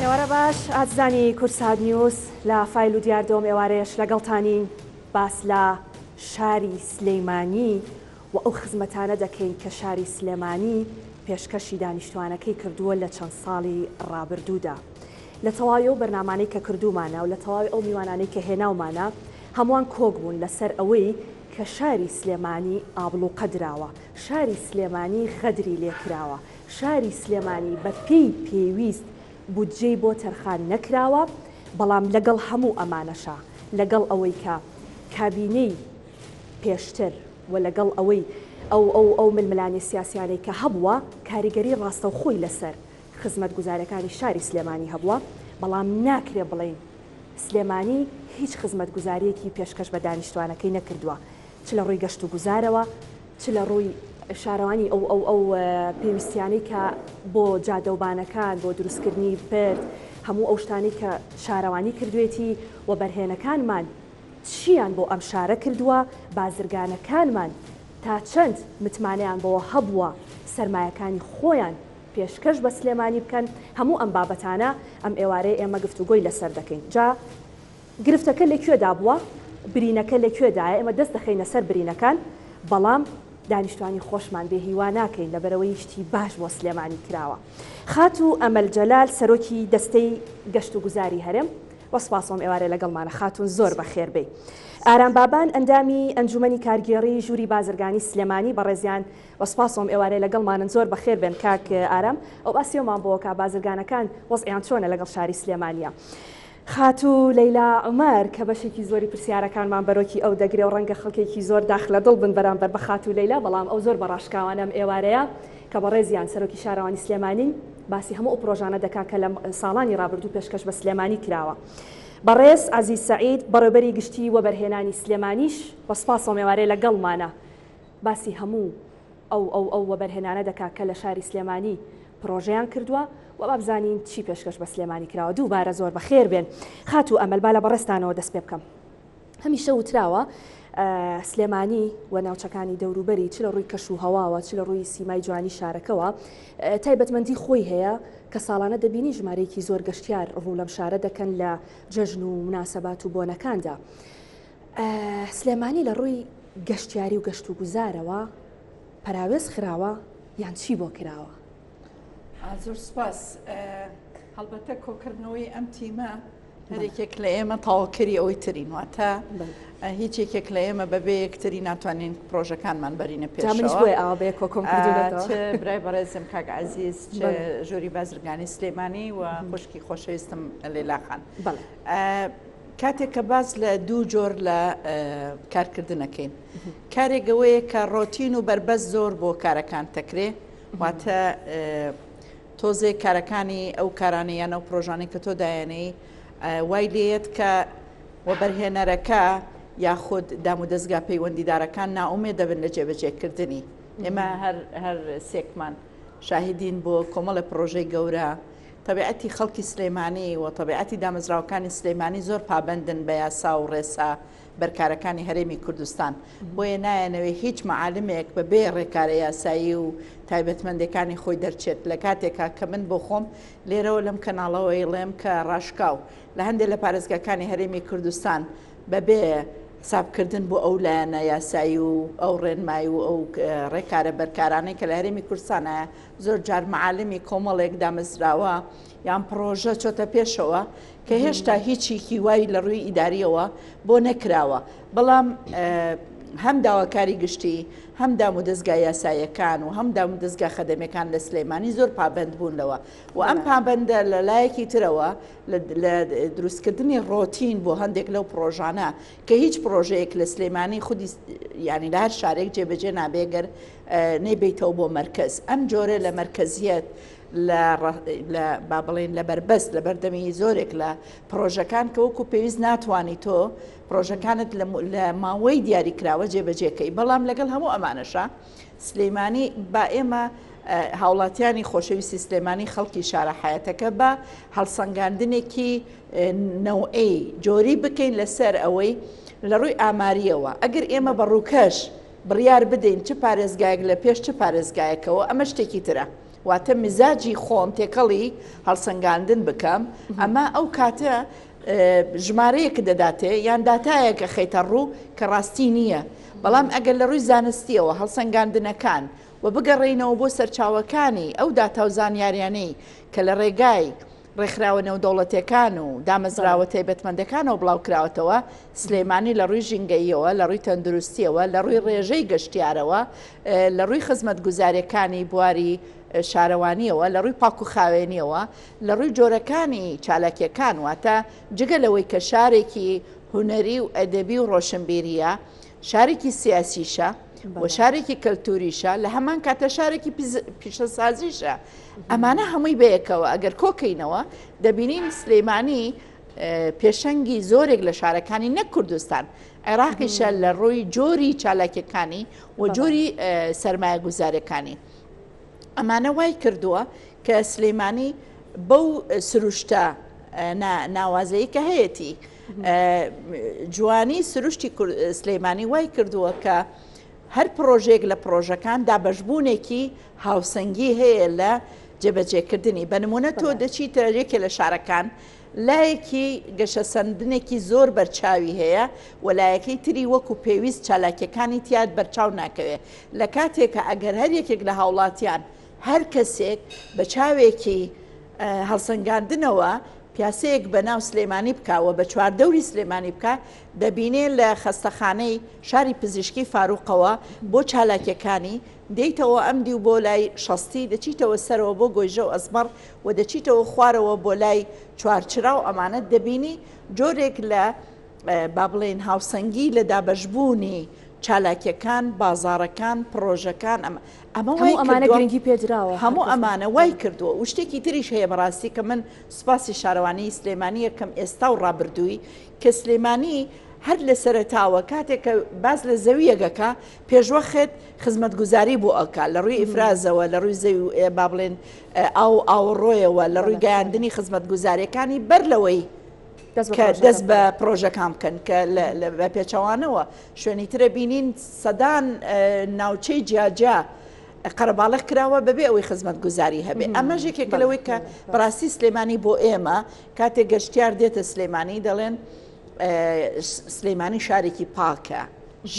ئێوارە باش ئازانی کورساد نیوز لە فایل و دیاردۆم ئێوارەیەش لەگەڵتانی باس لە شاری سلەیمانی و ئەو خزمەتانە دەکەین کە شاری سلێمانی پێشکەشی دانیشتوانەکەی کردووە لە چەند ساڵی ڕابردوودا. لە تەواوی ئەو بەرنامانەی کە کردومانە و لە تەواوی ئەو میوانانەی کە هێناومانە هەمووان کۆک بوون لەسەر ئەوەی کە شاری سلێمانی ئابڵوقە دراوە، شاری سلێمانی خەدری لێکراوە، شاری سلێمانی بە پێویست بودجەی بۆ تەرخان نەکراوە، بەڵام لەگەڵ هەموو ئەمانەشە، لەگەڵ ئەوەی کە کابینەی پێشتر و لەگەڵ ئەوەی ئەو ململانی سیاسیانەی کە هەبووە کاریگەری ڕاستە و خۆی لەسەر خزمەت گوزارەکانی شاری سلێمانی هەبووە، بەڵام ناکرێ بڵێن سلێمانی هیچ خزمەت گوزاریەکی پێشکەش بە دانیشتوانەکەی نەکردووە، چ لە ڕووی گەشت و گوزارەوە، چ لە ڕووی شارەوانی ئەو پێویستیانەی کە بۆ جادەوبانەکان بۆ دروستکردنی برد هەموو ئەو شتانی کە شارەوانی کردوێتی و بەرهێنەکانمان چیان بۆ ئەم شارە کردووە، بازرگانەکانمان تا چەند متمانەیان بەوە هەبووە سەرمایەکانی خۆیان پێشکەش بە سلێمانی بکەن. هەموو ئەم بابەتانە ئەم ئێوارەیە ئێمە گفتوگۆی لەسەر دەکەین. جا گرفتەکە لەکوێدا بووە، برینەکە لەکوێدایە، ئێمە دەست دەخەینە سەر برینەکان، بەڵام دانیشتوانی خۆشمان بێ هیوا ناکەین لەبەرەوەی شتی باش بۆ سلێمانی کراوە. خاتو ئەمەل جەلال سەرۆکی دەستەی گەشت و گوزاری هەرێم، وەسپاسۆم ئێوارێ لەگەڵمانە خاتون زۆر بەخێر بێ. ئارام بابان ئەندامی ئەنجومەنی کارگێڕی ژووری بازرگانی سلێمانی بەڕێزیان وەسپاسۆم ئێوارێ لەگەڵمانن زۆر بەخێر بێن کاک ئارام. ئەو باسیۆمان بۆ کا بازرگانەکان وەزعیان چۆنە لەگەڵ شاری سلێمانیە. خاتو لەیلا عومەر کە بەشێکی زۆری پرسیارەکانمان بەرۆکی ئەو دەگرێ و ڕەنگە خەڵکێکی زۆر داخلە دڵ بن بەرامبەر بە خاتو لەیلا، بەڵام ئەو زۆر بەڕاشکاوانەم ئێوارەیە کە بەڕێزیان سەرۆکی شارەوانی سلێمانی باسی هەموو ئەو پرۆژانە دەکا کە لە ساڵانی ڕابردوو پێشکەش بە سلێمانی کراوە. بەڕێز عەزیز سەعید بەڕێوەبەری گشتی و بەرهێنانی سلێمانیش بەسپاسۆم ئێوارەیە لەگەڵمانە باسی هەموو ئەو وەبەرهێنانە دەکا کە لە شاری سلێمانی پرۆژەیان کردووە و بابزانین چی پێشکەش بە سلێمانی کراوە. دووبارە زۆر بەخێر بێن. خاتو ئەمەل با لە بەڕێستانەوە دەست پێ بکەم. هەمیشە وتراوە سلێمانی و ناوچەکانی دەوروبەری چ لە ڕووی کەش و هەواوە چ لە ڕووی سیمای جوانی شارەکەوە تایبەتمەندی خۆی هەیە کە ساڵانە دەبینی ژمارەیەکی زۆر گەشتیار ڕوو لەم شارە دەکەن لە جەژن و مناسەبات و بۆنەکاندا. سلێمانی لە ڕووی گەشتیاری و گەشت و گوزارەوە پەراوێز خراوە یان چی بۆ کراوە؟ زۆر سپاس. هەڵبەتە کۆکردنەوەی ئەم تیمە هەرێکێک لە ئێمە تاواکەری ئەوەی ترین واتە هیچ یەکێک لە ئێمە بەبێ یەکتری ناتوانین پرۆژەکانمان بەرینە پێشەوە. برای بەڕێزم کاک عەزیز ژووری بازرگانی سلێمانی و خوشکی خۆشەویستم لەیلاخان. کاتێک کە باز لە دوو جۆر لە کارکردنەکەین، کارێکەوەیە کە ڕۆتین و بربەست زۆر بۆ کارەکان تەکرێ، واتە تۆزێ کارەکانی ئەو کارانەیانە و پرۆژانەی کە تۆ دایانەی وای لێت کە وەبەرهێنەرەکە یاخود دام و دەستگا پەیوەندیدارەکان ناومێ دەبن لە جێبەجێکردنی. ئێمە هەر سێکمان شاهدین بۆ کۆمەڵە پرۆژەی گەورە. تەبیعەتی خەڵکی سلێمانی و تەبیعەتی دامەزراوەکانی سلێمانی زۆر پابەندن بە یاسا و ڕێسا بەرکارەکانی هەرێمی کوردستان، بۆیە نایەنەوەی هیچ مەعالمێک بەبێ ڕێکارە یاسایی و تایبەتمەندەکانی خۆی دەرچێت. لە کاتێکا کە من بۆ خۆم لێرەوە لەم کەناڵەوەی ڵێم کە ڕاشکاو لە هەندێک لە پارێزگاکانی هەرێمی کوردستان بەبێ حسابکردن بۆ ئەو لایەنە یاسایی و ئەو ڕێنمایی و ئەو ڕێکارە بەرکارانەی کە لە هەرێمی کوردستانە زۆر جار مەعالمی کۆمەڵێک دامەزراوە یان پرۆژە چۆتە پێشەوە کە هێشتا هیچی وای لە ڕووی ئیداریەوە بۆ نەکراوە. بەڵام هەم داواکاری گشتی هەم دام و دەستگا یاساییەکان و هەم دام و دەستگا خەدەمیەکان لە سلێمانی زۆر پابند بوونەوە و ئەم پابندە لە لایەکی ترەوە لە دروستکردنی ڕۆتین بۆ هەندێک لەو پرۆژانە کە هیچ پرۆژەیەک لە سلێمانی خودی ینی لە هەر شارێک جێبەجێ نابێگەر نەیبێتەوە بۆ مرکز. ئەم جۆرە لە مرکزیەت با بڵێن لە بربەست لە بەردەمی زۆرێک لە پرۆژەکان کە وەکو پێویست ناتوانانی تۆ پرۆژەکانت لە ماوەی دیاریکراوە جێبەجێکەی. بەڵام لەگەڵ هەموو ئەمانەشە سلێمانی با ئێمە هاوڵاتیانی خۆشەویستی سلێمانی خەڵکی شارە حیاتەکە بە هەڵسەنگاندنێکی نەوعی جۆری بکەین لەسەر ئەوەی لە ڕووی ئاماریەوە ئەگەر ئێمە بە ڕووکەش بڕیار بدەین چه پارێزگایەک لە پێش چه پارێزگایەکەوە ئەمە شتێکی ترە. واتە مزاجی خۆم تێکەڵی هەڵسەنگاندن بکەم ئەمە ئەو کاتە ژمارەیەک دەداتێ یان داتایەکە خەیتە ڕوو کە ڕاستی نییە بەڵام ئەگەر لە ڕووی زانستیەوە هەڵسەنگاندنەکان و بگەڕێینەوە بۆ سەرچاوەکانی ئەو داتا و زانیاریانەی کە لە ڕێگای ڕێکخراوە نێودەوڵەتەکان و دامەزراوە تایبەتمەندەکانەوە بڵاوکراوەتەوە سلێمانی لە ڕووی ژینگەییەوە لە ڕووی تەندروستیەوە لە ڕووی ڕێژەی گەشتیارەوە لە ڕووی خزمەت گوزاریەکانی بواری شارەوانیەوە لە ڕووی پاک و خاوێنیەوە لە ڕووی جۆرەکانی چالاکیەکان واتە جگەلەوەی کە شارێکی هونەری و ئەدەبی و ڕۆشنبیریە شارێکی سیاسیشە و شارێکی کەلتوریشە لە هەمان کاتە شارێکی پیشەسازیشە ئەمانە هەمووی بەیەکەوە ئەگەر کۆکەینەوە دەبینین سلێمانی پێشەنگی زۆرێک لە شارەکانی نەک کوردستان عێراقیشە لە ڕووی جۆری چالاکیەکانی و جۆری سەرمایە گوزارەکانی ئەمانە وای کردووە کە سلێمانی بەو سروشتە ناوازەیە کە هەیەی جوانی سروشتی سلێمانی وای کردووە کە هەر پرۆژێک لە پرۆژەکان دابەشبوونێکی هاوسەنگی هەیە لە جێبەجێکردنی بەنمونە تۆ دەچیتە یەکێ لە شارەکان لایەکی گەشەسەندنێکی زۆر بەرچاوی هەیە و لایەکەی تری وەکو پێویست چالاکیەکانی تیاد بەرچاو ناکەوێت لە کاتێکە ئەگەر هەر یەکێک لە هاوڵاتیان هەر کەسێک بە چاوێکی هەڵسەنگاندنەوە پیاسەیەک بە ناو سلێمانی بکاوە بە چواردەوری سلێمانی بکە دەبینێت لە خەستەخانەی شاری پزیشکی فاروقەوە بۆ چالاکیەکانی دەیتەوە ئەمدی و بۆ لای شەستی دەچیتەوە سەرەوە بۆ گۆیژە و ئەزمەڕ و دەچیتەوە خوارەوە بۆ لای چوارچرا و ئەمانەت دەبینی جۆرێک لە با بڵێن هاوسەنگی لە دابەشبوونی چالاکیەکان بازارەکان پرۆژەکان ئەمانە گرنگی پێدراوە هەموو ئەمانە وای کردووە و شتێکی تریش هەیە بەڕاستی کە من سوپاسی شارەوانی سلێمانی یەکەم ئێستا و ڕابردووی کە سلێمانی هەر لە سەرتاوە کاتێک کە باز لە زەویەگەکە پێشوەخت خزمەتگوزاری بۆ ئەکا لە ڕووی ئیفرازەوە لە ڕووی زەوی با بڵێن ئاوڕۆیەوە لە ڕووی گەیاندنی خزمەتگوزاریەکانی بەر لەوەی کە دەست بە پرۆژەکان بکەن کە بە پێچەوانەوە شوێنی ترە بینین سەدان ناوچەی جیاجا قەرەباڵغ کراوە بەبێ ئەوەی خزمەت گوزاری هەبێ ئەمە ژێکێکە لەوەی کە بەڕاستی سلێمانی بۆ ئێمە کاتێک گەشتیار دێتە سلێمانی دەڵێن سلێمانی شارێکی پاکە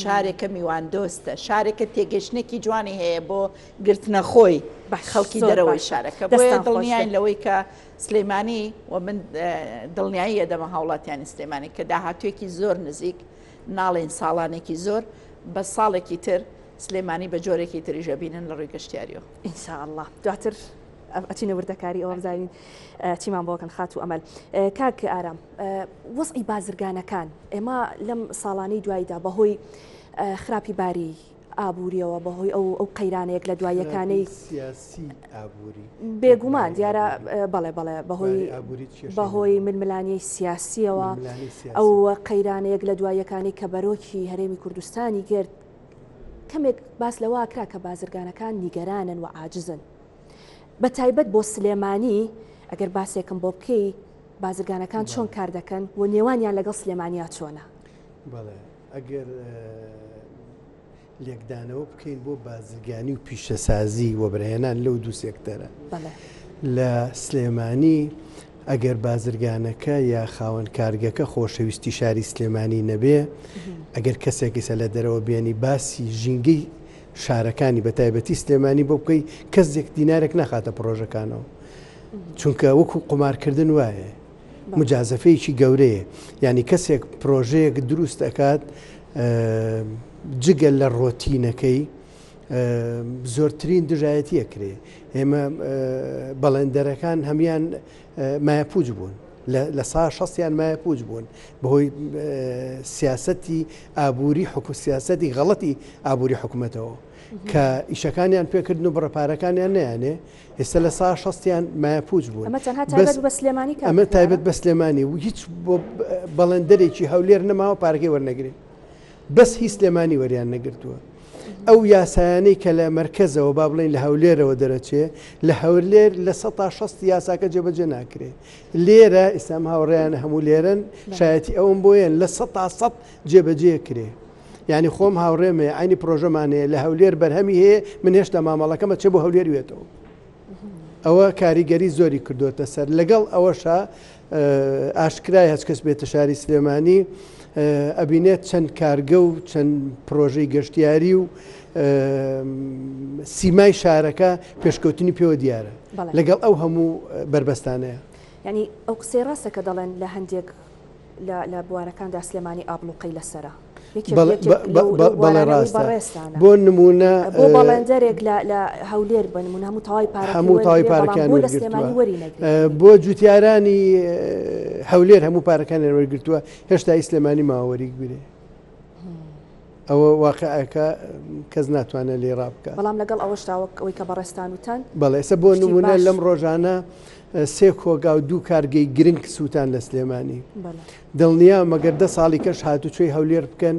شارێکە میوان دۆستە شارێکە تێگەشتێکی جوانی هەیە بۆ گرتنە خۆی خەڵکی دەرەوەی شارەکە بۆیە دڵنیاین لەوەی کە سلێمانی و من دڵنیاییە دەمە هاوڵاتیانی سلێمانی کە داهاتوێکی زۆر نزیک ناڵێن ساڵانێکی زۆر بە ساڵێکی تر سلێمانی بە جۆرێکی تریژە بینن لە ڕووی گەشتیاریەوە ئینشاءالله دواتر ئەچینە وردەکاری ئەوە بزانین چیمان بۆکەن خات و ئەمەل کاک ئارام وەزعی بازرگانەکان ئێمە لەم ساڵانەی دواییدا بەهۆی خراپی باری ئابووریەوە بەهۆی ئەو قەیرانەیەک لە دواییەکانەی سیاسی ئابووری بێگومان دیارە بەڵێ بەهۆی ململانی سیاسیەوە ئەو قەیرانەیەک لە دواییەکانی کە بەرۆکی هەرێمی کوردستانی گرت کەمێک باس لەوە کرا کە بازرگانەکان نیگەرانن و عاجزن بە تایبەت بۆ سلێمانی ئەگەر باسێکم بۆ بکەی بازرگانەکان چۆن کار دەکەن و نێوانیان لەگەڵ سلێمانیا چۆنە بەڵێ ئەگەر لێکدانەوە بکەین بۆ بازرگانی و پیشەسازی و بەرهێنان لەو دوو سێکتەرە لە سلێمانی ئەگەر بازرگانەکە یا خاوەن کارگەکە خۆشەویستی شاری سلێمانی نەبێ ئەگەر کەسێکی سە لە دەرەوە بێنی باسی ژینگەی شارەکانی بە تایبەتی سلێمانی بۆ بکەی کەسێک دینارێک نەخاتە پرۆژەکانەوە چونکە وەکو قمارکردن وایە مجازەفەیەکی گەورەیە یعنی کەسێک پرۆژەیەک دروست دەکات جگەل لە ڕۆتینەکەی زۆرترین دژایەتی ئەکرێ ئێمە بەڵێندەرەکان هەمیان مایەپووج بوون لە سا شەستیان مایەپووج بوون بەهۆی سیاسەتی ئابووری سیاسەتی غەڵەتی ئابووری حکوومەتەوە کە ئیشەکانیان پێکردن و بڕەپارەکانیان نەیانێ ئێستا لە سا شەستیان مایەپووج بوون ئەمە تایبەت بە سلێمانی و هیچ بەڵێندەرێکی هەولێر نەماوە پارەکەی وەرنەگرێ بەس هی سلێمانی وەریان نەگرتووە ئەو یاسایانەی کە لە مرکزەوە با بڵێن لە هەولێرەوە دەرەچێ لە هەولێر لە 160 یاساکە جێبەجێ ناکرێ لێرە ئێستا هاوڕێیانە هەموو لێرن شایەتی ئەوم بۆیان لە 100 جێبەجێ کرێ یعنی خۆم هاوڕێمێ ئاینی پرۆژەمانەیە لە هەولێر بەرهەمی هەیە من هێشتا مامەڵەکەمە چێ بۆ هەولێر وێتەوە ئەوە کاریگەری زۆری کردوتە سەر لەگەڵ ئەوەشە ئاشکرای هەچ کەس بێتە شاری سلێمانی ئەبینێت چەند کارگە و چەند پرۆژەی گەشتیاری و سیمای شارەکە پێشکەوتنی پێوە دیارە لەگەڵ ئەو هەموو بربەستانەیە. ینی ئەو قسەی ڕاستە کە دەڵێن لە هەندێک لە بوارەکاندا سلێمانی ئابلوقەی لەسرە بەڵێ ڕاستە بۆ نمونە بۆ بەڵێندەرێک لە هەولێر بنمون هەموو تەواوی پارەکان بۆ جوتیارانی هەولێر هەموو پارەکانی وەرگرتووە هێشتا سلێمانی ماوەریک بێ ئەوە واقعەکە کەس ناتوانێت لێ ڕابکە بەڵام لەگەڵ ئەوەشتاوە ئەوەی کە بەڕێستان وتان بەڵێ ئێستا بۆ نمونە لەم ڕۆژانە 3 کۆگا و 2 کارگەی گرنگ سووتان لە سلێمانی دڵنیا مەگەر 10 ساڵی کەش هاتوچۆی هەولێر بکەن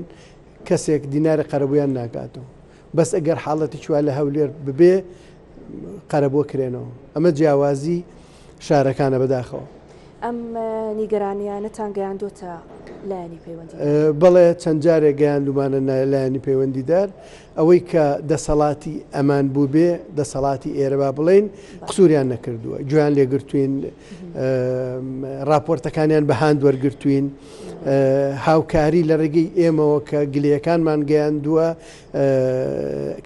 کەسێک دینارە قەرەبوویان ناکاتەوە بەس ئەگەر حاڵەتی چوە لە هەولێر ببێ قەرەبووە کرێنەوە ئەمە جیاوازی شارەکانە بەداخەوە. ئەم نیگەرانیانەتان گەیاندۆتە لایەنی پەیوەندی بەڵێ چەند جارێک گەیاندومانە لایەنی پەیوەندیدار ئەوەی کە دەسەڵاتی ئەمان بوو بێ دەسەڵاتی ئێرە با بڵێن قسووریان نەکردووە گویان لێگرتوین راپۆرتەکانیان بە هاند وەرگرتوین هاوکاری لە ڕێگەی ئێمەوە کە گلەکانمان گەیاندووە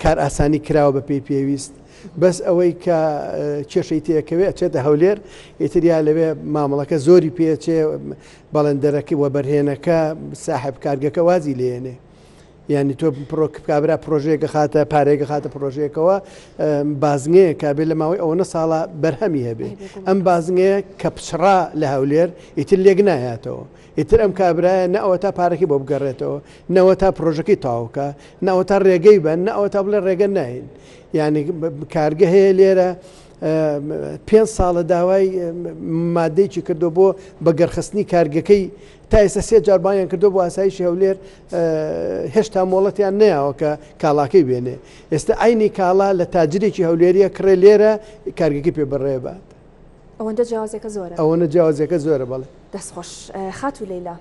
کار ئاسانی کراوە بە پێی پێویست بەس ئەوەی کە کێشەی تێکەوێ ئەچێتە هەولێر ئیتریا لەوێ مامەڵەکە زۆری پێچێ بەڵندەرەکەی وە بەرهێنەکە ساحب کارگەکە وازی لێنێ یعنی تۆ کابرا پرۆژەیەکە خاتە پارێکە خاتە پرۆژەیەکەوە بازنگەیە کابێت لە ماوەی ئەوە ساڵە بەرهەمی هەبێ ئەم بازنگەیە کە پچڕا لە هەولێر ئیتر لێک نایاتەوە ئیتر ئەم کابرایە نەوە تا پارەکی بۆ بگەڕێتەوە نەوە تا پرۆژەکەی تاوکە نەوە تا ڕێگەی بن نەوە تا بڵێ ڕێگە ناین یعنی کارگە هەیە لێرە 5 ساڵە داوای مادەیکی کردو بۆ بەگەرخستنی کارگەکەی تا ئێستا 3 جاربایان کردو بۆ ئاسایشی هەولێر هێشتا مۆڵەتیان نەیەوە کە کاڵاکەی بێنێ ئێستا ئاینی کاڵا لە تاجرێکی هەولێریە کڕێ لێرە کارگەکەی پێ بڕێ بات ئەوەندە جیاوازەکە زۆرە ئەوەنە جیاوازەکە زۆرە بەڵێ دەستخۆش خاتو لەیلا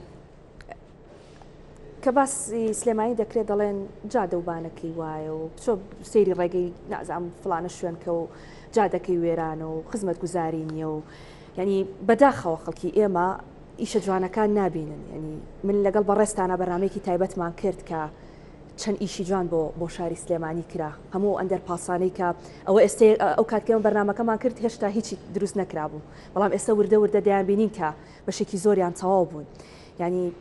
کە باسی سلێمانی دەکرێت دەڵێن جادەوبانەکەی وایە و چۆ سەیری ڕێگەی نازام فلانە شوێنکە و جادەکەی وێرانە و خزمەت گوزاری نییە و ینی بەداخەوە خەڵکی ئێمە ئیشە جوانەکان نابینن ینی من لەگەڵ بەڕێستانە بەرنامەیەکی تایبەتمان کرد کە چەند ئیشی جوان بۆ شاری سلێمانی کرا هەموو ئەندەر پاسانەی کە ئەوە ئێستا ئەو کاتکەمە بەرنامەکەمان کرد هێشتا هیچی دروست نەکرابوو بەڵام ئێستا وردە دەیان بینین کە بەشێکی زۆریان تەواو بوون ینی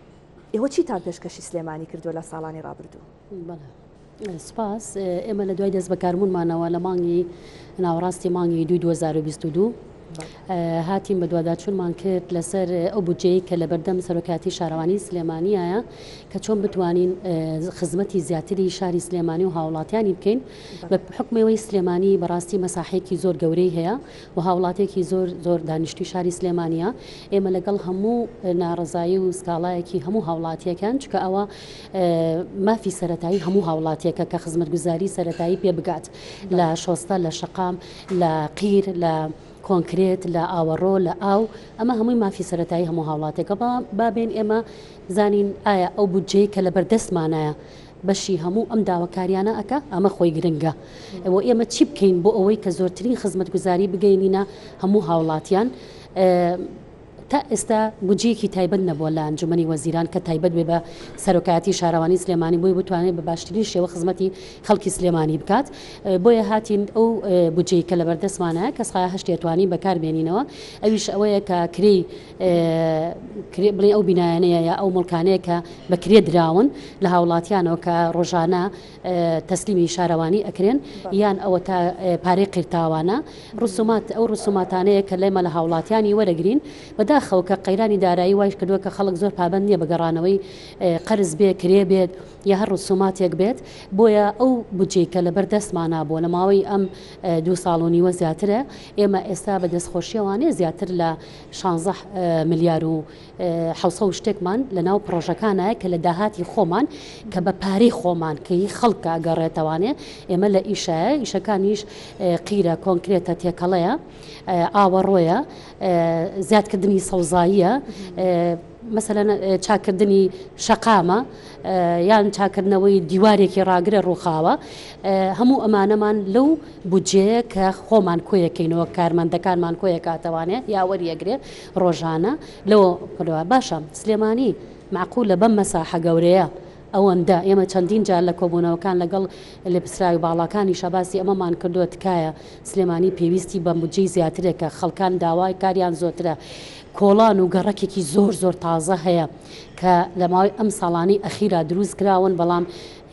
ئێوە چیتان پێشکەشی سلێمانی کردووە لە ساڵانی ڕابردوو؟ سپاس ئێمە لە دوای دەست بەکاربوونمانەوە لە مانگی ناوەڕاستی مانگی 2022 هاتیم بە دوواداچوونمان کرد لەسەر ئەو بودجەی کە لە بەردەم سەرۆکاتی شارەوانی سلێمانیایە کە چۆن بتوانین خزمەتی زیاتری شاری سلێمانی و هاوڵاتیانی بکەین بە حکمەوەی سلێمانی بەڕاستی مەساحەیەکی زۆر گەورەی هەیە و هاوڵاتێکی زۆر دانیشتوی شاری سلێمانیە ئێمە لەگەڵ هەموو ناڕزایی و سکاڵایەکی هەموو هاوڵاتیەکان چکە ئەوە مافی سەرەتایی هەموو هاوڵاتیەکە کە خزمەتگوزاری سەرەتایی پێ بگات لە شۆستە لە شەقام لە قیر لە کۆنکرێت لە ئاوەڕۆ لە ئاو ئەمە هەمووی مافی سەرەتایی هەموو هاوڵاتێکە بابێن ئێمە زانین ئایا ئەو بودجەی کە لە بەردەستمانایە بەشی هەموو ئەم داواکاریانە ئەکە ئەمە خۆی گرنگە ئەوە ئێمە چی بکەین بۆ ئەوەی کە زۆرترین خزمەتگوزاری بگەینینە هەموو هاوڵاتیان تا ئێستا بودجەیەکی تایبەت نەبووە لە ئەنجومەنی وەزیران کە تایبەت بێ بە سەرۆکایەتی شارەوانی سلێمانی بۆی بتوانێت بە باشترین شێوە خزمەتی خەڵکی سلێمانی بکات بۆیە هاتین ئەو بودجەی کە لە بەردەستمانایە کە سقای 8 توانی بەکاربێنینەوە ئەویش ئەوەیە کە بڵێ ئەو بینایانەیە یا ئەو مڵکانەیە کە بەکرێ دراون لە هاوڵاتیانەوە کە ڕۆژانە تەسلیمی شارەوانی ئەکرێن یان ئەوە تا پارەی قیرتاوانە ئەو ڕسوماتانەیە کە لێمە لە هاوڵاتیانی وەرەگرین بەداخەوە کە قەیرانی دارایی وایش کردووە کە خەڵک زۆر پابەند نییە بەگەڕانەوەی قەرز بێ کرێ بێت یا هەر ڕسوماتێک بێت بۆیە ئەو بودجەی کە لە بەردەستمانە بۆ لە ماوەی ئەم 2 ساڵ و نیوە زیاترە ئێمە ئێستا بە دەستخۆشیەوانێ زیاتر لە 16 ملیار و 700 شتێکمان لە ناو پرۆژەکانایە کە لە داهاتی خۆمان کە بە پارەی خۆمان کە هی خەڵکە گەڕێتەوانێ ئێمە لە ئیشەکانیش قیرە کۆنکرێتە تێکەڵەیە ئاوەڕۆیە زیادکردنی سەوزاییە مثلەن چاکردنی شەقامە یان چاکردنەوەی دیوارێکی ڕاگرە ڕووخاوە هەموو ئەمانەمان لەو بودجەیە کە خۆمان کۆیەکەینەوە کارمەندەکانمان کۆیە کاتەوانێ یاوەریەگرێ ڕۆژانە لەوە باشە سلێمانی معقولە بەم مەساحە گەورەیە ئەوەندە ئێمە چەندین جار لە کۆبوونەوەکان لەگەڵ لە پسراوی باڵاکانی شەباسی ئەمەمان کردووە تکایە سلێمانی پێویستی بە بودجەی زیاترێکە خەڵکان داوای کاریان زۆرترە کۆڵان و گەڕەکێکی زۆر تازە هەیە کە لە ماوەی ئەم ساڵانی ئەخیرا دروست کراون بەڵام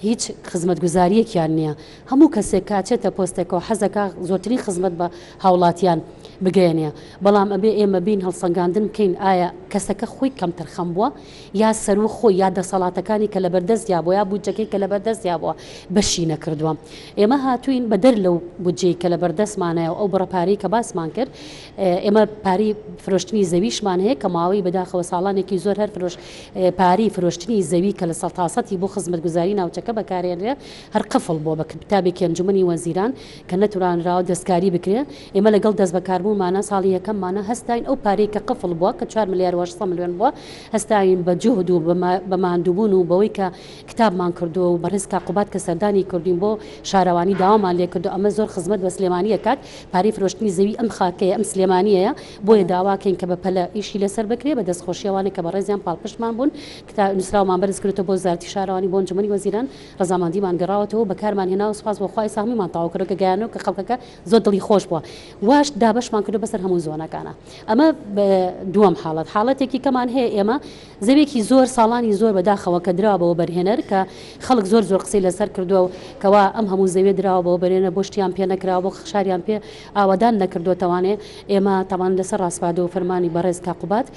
هیچ خزمەتگوزاریەکیان نییە هەموو کەسێک کاچێتە پۆستێکەوە حەزەکە زۆرترین خزمەت بە هاوڵاتیان بگەێنێ بەڵام ئەبێ ئێمە بین هەڵسەنگاندن بکەین ئایا کەسەکە خۆی کەمتر خەم بووە یا سەرو خۆی یا دەسەڵاتەکانی کە لە بەردەست یا بووە یا بودجەکەی کە لە بەردەست یا بووە بەشی نەکردووە ئێمە هاتوین بە دەر لەو بودجەی کە لە بەردەستمانەیە ئەو بڕەپارەی کە باسمان کرد ئێمە پاری فرۆشتنی زەویشمان هەیە کە ماوەی بەداخەوە ساڵانێکی زۆر هەر پاری فرۆشتنی زەوی کە لە سەڵتاسەتی بۆ خزمەتگوزاری ناوچەکە بەکارێنرێ هەر قفڵ بۆ بە کتابێکی ئەنجومەنی وەزیران کە نەتوانراوە دەستکاری بکرێ ئێمە لەگەڵ دەست بەکاربوونمانە ساڵی یەکەممانە هەستاین ئەو پارەی کە قفڵ بووە کە 4 ملیار و 800 ملیۆن بووە هەستاین بە جوهد و بە ماندووبوون و بەوەی کە کتابمان کردو و بەڕێز کاقوبات کە سەردانی کردین بۆ شارەوانی داوامان لێ کردو ئەمە زۆر خزمەت بە سلێمانی کات پارەی فرۆشتنی زەوی ئەم خاکەیە ئەم سلێمانیەیە بۆیە داواکەین کە بە پەلە ئیشی لەسەر بکرێ بە دەستخۆشیەوانی کە بەڕێزیان پاڵپشتمان بوون کتاب نووسراومان بەرز کردێتەوە بۆ وزارەتی شارەوانی بۆ ئەنجومەنی وەزیران ڕەزامەندیمان گەڕاوەتەوە بەکارمان هێنا و سوپاس بۆ خوای ساهمیمان تەواو کرد کە گەیانەوە کە خەڵکەکە زۆر دڵی خۆش بووە واش دابەشمان کردو بەسەر هەموو زۆنەکانە ئەمە دووەم حاڵەتێکی کەمان هەیە ئێمە زەوێکی زۆر ساڵانی زۆر بەداخەوە کە دراوە بەوە بەرهێنەر کە خەڵک زۆر قسەی لەسەر کردووە و کەوا ئەم هەموو زەوێ دراوە بەوە بەرێنە بۆ شتیان پێ نەکراوە بۆ خشاریان پێ ئاوادان نەکردوتەوانێ ئێمە تاوان لەسەر ڕاستپادە و فەرمانی بەڕێز کاقوبات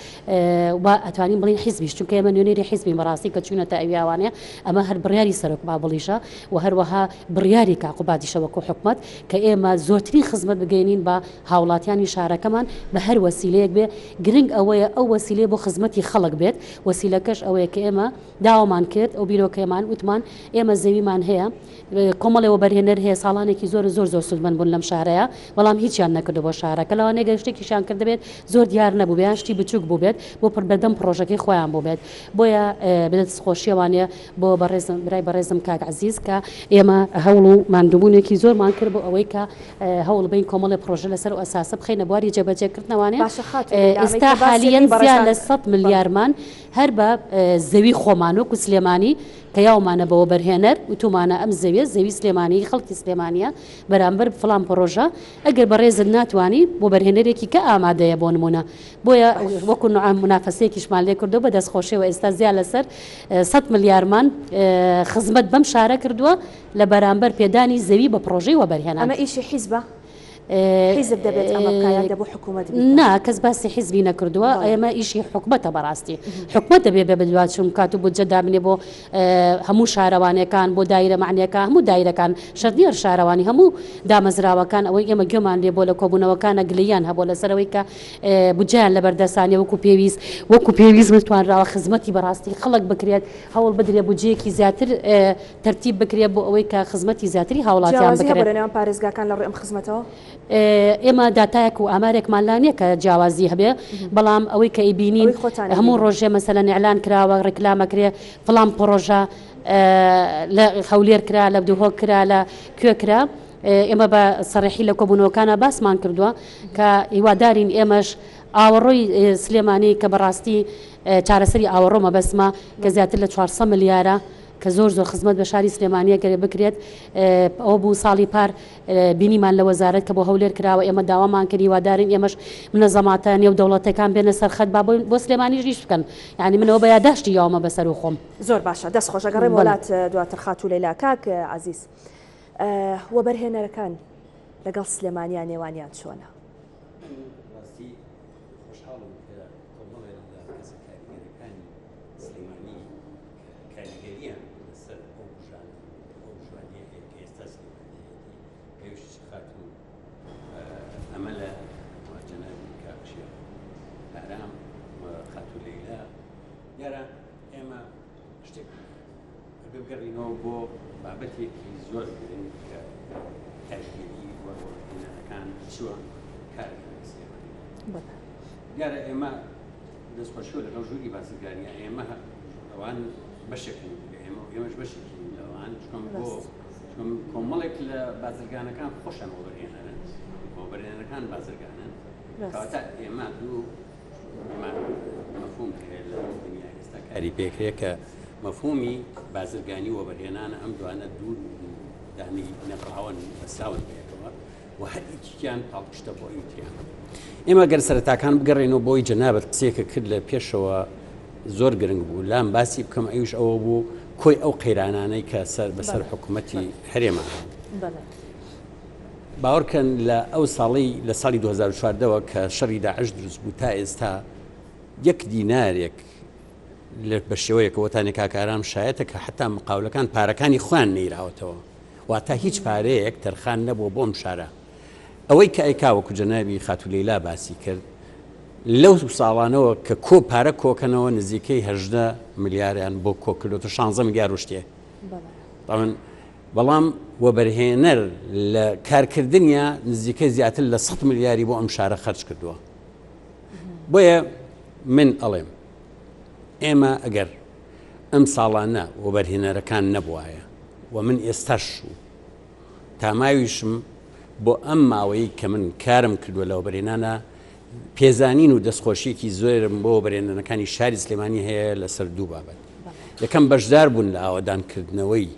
ئەتوانین بڵین حیزبیش چونکە ئێمە نوێنەری حیزبی بەڕاستی کە چوونەتە ئەویاوانێ ئەمە هەر بڕیاری سەرۆک بابڵیشە و هەروەها بڕیاری کاقوباتیشەوەکو حکومت کە ئێمە زۆرترین خزمەت بگەینین بە هاوڵاتیانی شارەکەمان بە هەر وەسیلەیەک بێ گرنگ ئەوەیە ئەو وەسیلێ بۆ خزمەتی خەڵک بێت وەسیلەکەش ئەوەیە کە ئێمە داوامان کرد ئەو بیرۆکەیەمان وتمان ئێمە زەویمان هەیە کۆمەڵەوە بەرهێنەر هەیە ساڵانێکی زۆر سودمەند بوون لەم شارەیە بەڵام هیچیان نەکردو بۆ شارەکە لەوانەیە شتێکیشان کرد بێت زۆر دیار نەبوو بێیان شتی بچووک بوو بێت بۆ پڕبەردەم پرۆژەکەی خۆیان بوو بێت بۆیە بدەستخۆشیەوانێ بۆ برای بەڕێزم کاک عەزیز کە ئێمە هەوڵ و ماندووبوونێکی زۆرمان کرد بۆ ئەوەی کە هەوڵ بین کۆمەڵی پرۆژە لەسەر و ئەساسە بخەینە بواری جێبەجێکردنەوانێ ئێستا حالیەن زیان لە 100 ملیارمان هەر بە زەوی خۆمان وەکو سلێمانی کە یاومانە بەوە بەرهێنەر وتومانە ئەم زەوی سلێمانی خەڵکی سلێمانیە بەرامبەر فڵان پرۆژە ئەگەر بەڕێزت ناتوانی بۆ بەرهێنەرێکی کە ئامادەیە بۆ نمونە بۆیە وەکو منافەسەیەکیشمان لێ کردو بە دەستخۆشیەوە ئێستا زیان لەسەر 100 ملیارمان خزمەت بەم شارە کردووە لە بەرامبەر پێدانی زەوی بە پرۆژەی وەبەرهێنان ئەمە ئیشی حیزبە حیزب دەبێت ئەمە بکایە بۆ حکوومەت نا کەس باسی حیزبی نەکردووە ئێمە ئیشی حکومەتە بەڕاستی حکومەت دەبێت بە بدوات چون کات و بودجە دابنێ بۆ هەموو شارەوانەکان بۆ دایرە معنیەکە هەموو دایرەکان شەردیار شارەوانی هەموو دامەزراوەکان ئەوەی ئێمە گوێمان لێ بۆ لە کۆبوونەوەکانە گلیان هەبوو لەسەرەوەی کە بودجیان لە بەردەسانێ وەکو پێویست بتوانراوە خزمەتی بەڕاستی خەڵک بکرێت هەوڵ بدرێ بودجەیەکی زیاتر تەرتیب بکرێت بۆ ئەوەی کە خزمەتی زیاتری هاوڵاتیان بکرێت پارێزگاکان لە ڕێ ئەم خزمەتەوە ئێمە داتایەک و ئامارێکمان لانیە کە جیاوازی هەبێ بەڵام ئەوەی کە ئیبینین هەموو ڕۆژێ مەسەلەن ئیعلان کراوە ڕێکلامەکرێ فڵان پرۆژە لە هەولێر کرا لە بدوهۆ کرا لە کوێ کرا ئێمە بە سەرەحی لە کۆبوونەوەکانە باسمان کردووە کە هیوادارین ئێمەش ئاوەڕۆی سلێمانی کە بەڕاستی چارەسەری ئاوەڕۆمە بەسمە کە زیاتر لە 400 ملیارە کە زۆر خزمەت بە شاری سلێمانیە گەرێ بکرێت ئەو بوو ساڵی پار بینیمان لە وەزارەت کە بۆ هەولێر کراوە ئێمە داوامان کردی وادارین ئێمەش منەزەماتە نێو دەوڵەتەکان بێنە سەرخەت بۆ سلێمانی ژیش بکەن یعنی منەوە بە یادداشتی یاومە بەسەر و خۆم زۆر باشە دەست خۆشەگەڕێ وڵات دواتر خات و لەیلا کاک عەزیز وە بەرهێنەرەکان لەگەڵ سلێمانیان نێوانیان چۆنە بگەڕینەوە بۆ بابەتێکی زۆر گرنگ کە کارگەری وەرهێنەرەکان چووە کارەکان سلێمانی دیارە ئێمە دەستخۆشیەوە لەگەڵ ژووری بازرگانیە ئێمە ئەوان بەشێکن ئێمەش بەشێکی لەوان کۆمەڵێک لە بازرگانەکان خۆشیان وەبەرهێنەرن وەبەرهێنەرەکان بازرگانن کەواتە ئێمە دوو مەفهوم هەیە لە دنیای ئێستا کاری پێکرێت کە مەفهومی بازرگانی وەبەرهێنانە ئەم دوانە دوو دانی نەپاون بەساون پێکەوە و هەریکیان پاڵپشتە بۆ ئیتیان ئێمە گەر سەرەتاکان بگەڕێنەوە بۆی جەنابەت قسێکە کرد لە پێشەوە زۆر گرنگ بوو لام باسی بکەم ئەوش ئەوە بوو کۆی ئەو قەیرانانەی کە بەسەر حکوومەتی هەرێما باوەڕکەن لە ئەو ساڵی لە ساڵی 2014ەوە کە شەڕی داعش دروست بوو تا ئێستا یەک دینارێک بە شێوەیەکەوەتانی کاکارام شایەتە کە حتا مقاولەکان پارەکانی خوان نەیراوەتەوە واتە هیچ پارەیەک تەرخان نەبووە بۆم شارە ئەوەی کە ئەیکاوەکو جەنابی خاتولەیلا باسی کرد لەو ساڵانەوە کە پارە کۆکەنەوە نزیکەی 18 ملیاریان بۆ کۆکردۆتە 16 ملیار شتێ بەڵام وەبەرهێنەر لە کارکردنیە نزیکەی زیاتر لە 100 ملیاری بۆ ئەم شارە خەرج کردووە بۆیە من ئەڵێم ئێمە ئەگەر ئەم ساڵانە وەبەرهێنەرەکان نەبوایە و من ئێستاش تاماویشم بۆ ئەم ماوەی کە من کارم کردووە لە وەبەرهێنانە پێزانین و دەستخۆشیەکی زۆرم بۆ وەبەرهێنەرەکانی شاری سلێمانی هەیە لەسەر دوو بابەت یەکەم بەشدار بوون لە ئاوەدانکردنەوەی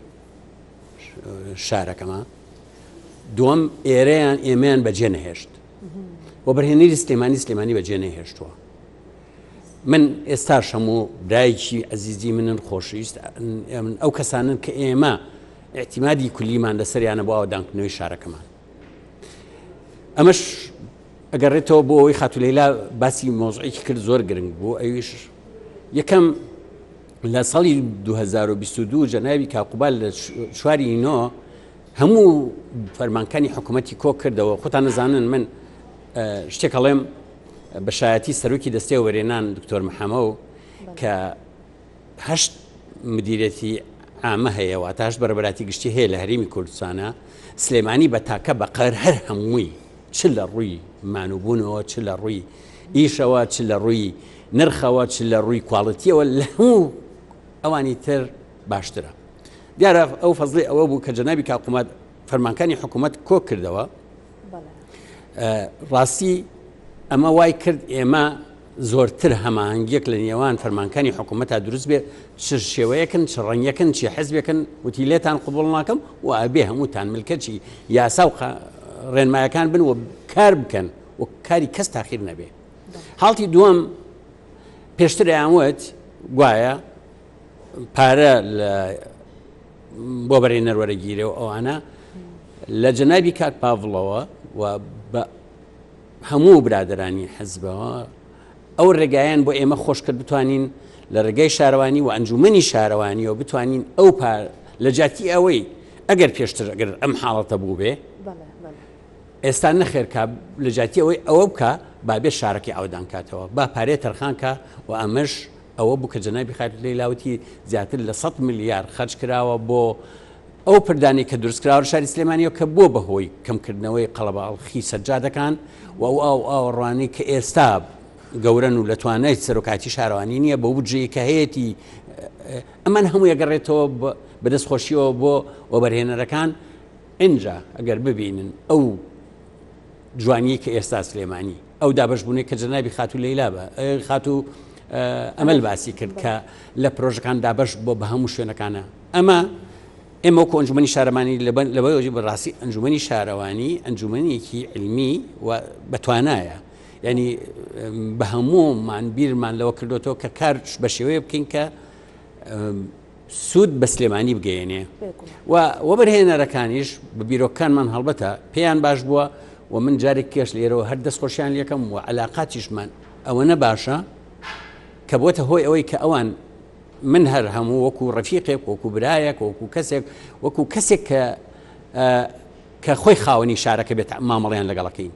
شارەکەمە دووەم ئێرەیان ئێمەیان بەجێ نەهێشت وەبەرهێنەری سلێمانی بەجێ نەهێشتووە من ئێستاش هەموو برایکی عەزیزی منن خۆشەویست من ئەو کەسانن کە ئێمە اعتیمادی کولیمان لەسەریانە بۆ ئاوەدانکردنەوەی شارەکەمان ئەمەش ئەگەڕێتەوە بۆ ئەوەی خاتولەیلا باسی مۆزوعێکی کرد زۆر گرنگ بوو ئەویش یەکەم لە ساڵی 2022 جەنابی کاقوبال لە چواری نۆ هەموو فەرمانکانی حکوومەتی کۆ کردەوە خۆتان نەزانن من شتێک هەڵێم بەشایەتی سەرۆکی دەستەی وەبەرهێنان دکتۆر محەمەو کە 8 مدیرەتی عامە هەیە واتە 8 بەرەبەراتی گشتی هەیە لە هەرێمی کوردستانە سلێمانی بە تاکە بەقەر هەر هەمووی چ لە ڕووی مانوبوونەوە چ لە ڕووی ئیشەوە چ لە ڕووی نرخەوە چ لە ڕووی کواڵەتیەوە لە هەموو ئەوانی تر باشترە دیارە ئەو فەزڵی ئەوە بوو کە جەنابی کاقومات فەرمانکانی حکوومەت کۆ کردەوە ڕاستی ئەمە وای کرد ئێمە زۆرتر هەماهەنگیەک لە نێوان فەرمانکانی حکوومەتە دروست بێ چ شێوەیەکن چ ڕەنگەکن چی حەزبێکن وتی لێتان قبوڵ ناکەم و ئەبێ هەمووتان ملکەچی یاسا و ڕێنمایەکان بن و کار بکەن و کاری کەس تاخیر نەبێ حاڵی دووەم پێشتر ئەیانوت گوایە پارە لە بۆ بەرهێنەر وەرەگیرێ و ئەوانە لە جەنابی کاک پاڤڵەوە و بە هەموو برادرانی حەزبەوە ئەو ڕێگایان بۆ ئێمە خۆش کرد بتوانین لە ڕێگای شارەوانی و ئەنجومەنی شارەوانیەوە بتوانین ئەو لە جاتی ئەوەی ئەگەر پێشتر ئەگەر ئەم حاڵەتە بوو بێ ئێستا نەخێرکە لە جاتی ئەوەی ئەوە بکە بابێ شارەکەی ئاودان کاتەوە با پارێ تەرخانکە و ئەمەش ئەوە بوو کە جەنابی خاتولەیلاوتی زیاتر لە 100 ملیار خەرج کراوە بۆ ئەو پردانی کە دروستکراوە شاری سلێمانیەوە کە بۆ بەهۆی کەمکردنەوەی قەڵەباڵخی سەجادەکان و ئەوڕوانی کە ئێستا گەورەن و لە توانای سەرۆکاتی شارەوانی نییە بە بودجەیە کە هەیەی ئەمان هەموو یەگەڕێتەوە بەدەستخۆشیەوە بۆ وەبەرهێنەرەکان اینجا ئەگەر ببینن ئەو جوانی کە ئێستا سلێمانی ئەو دابەشبوونێ کە جەنابی خاتولەیلا بە خاتو ئەمەل باسی کرد کە لە پرۆژەکان دابەش بۆ بە هەموو شوێنەکانە ئەمە ئێمە وەکو ئەنجومەنی شارەمانی لەبەرەوەی بەڕاستی ئەنجومەنی شارەوانی ئەنجومەنیەکی علمی و بەتوانایە یعنی بە هەموومان بیرمان لەوە کردوەوە کە کار بە شێوەیە بکەین کە سوود بە سلێمانی بگەێنێ و وەبەرهێنەرەکانیش بە بیرۆکانمان هەڵبەتە پێیان باش بووە و من جارێک کێش لێرەوە هەر دەستخۆشیان لەکەم و علااقاتیشمان ئەوەنە باشە کە بۆتە هۆی ئەوەی کە ئەوان من هەر هەموو وەکو ڕەفیقێک وەکو برایەک وەکو کەسێک کە خۆی خاوەنی شارەکە بێت مامەڵیان لەگەڵەکەین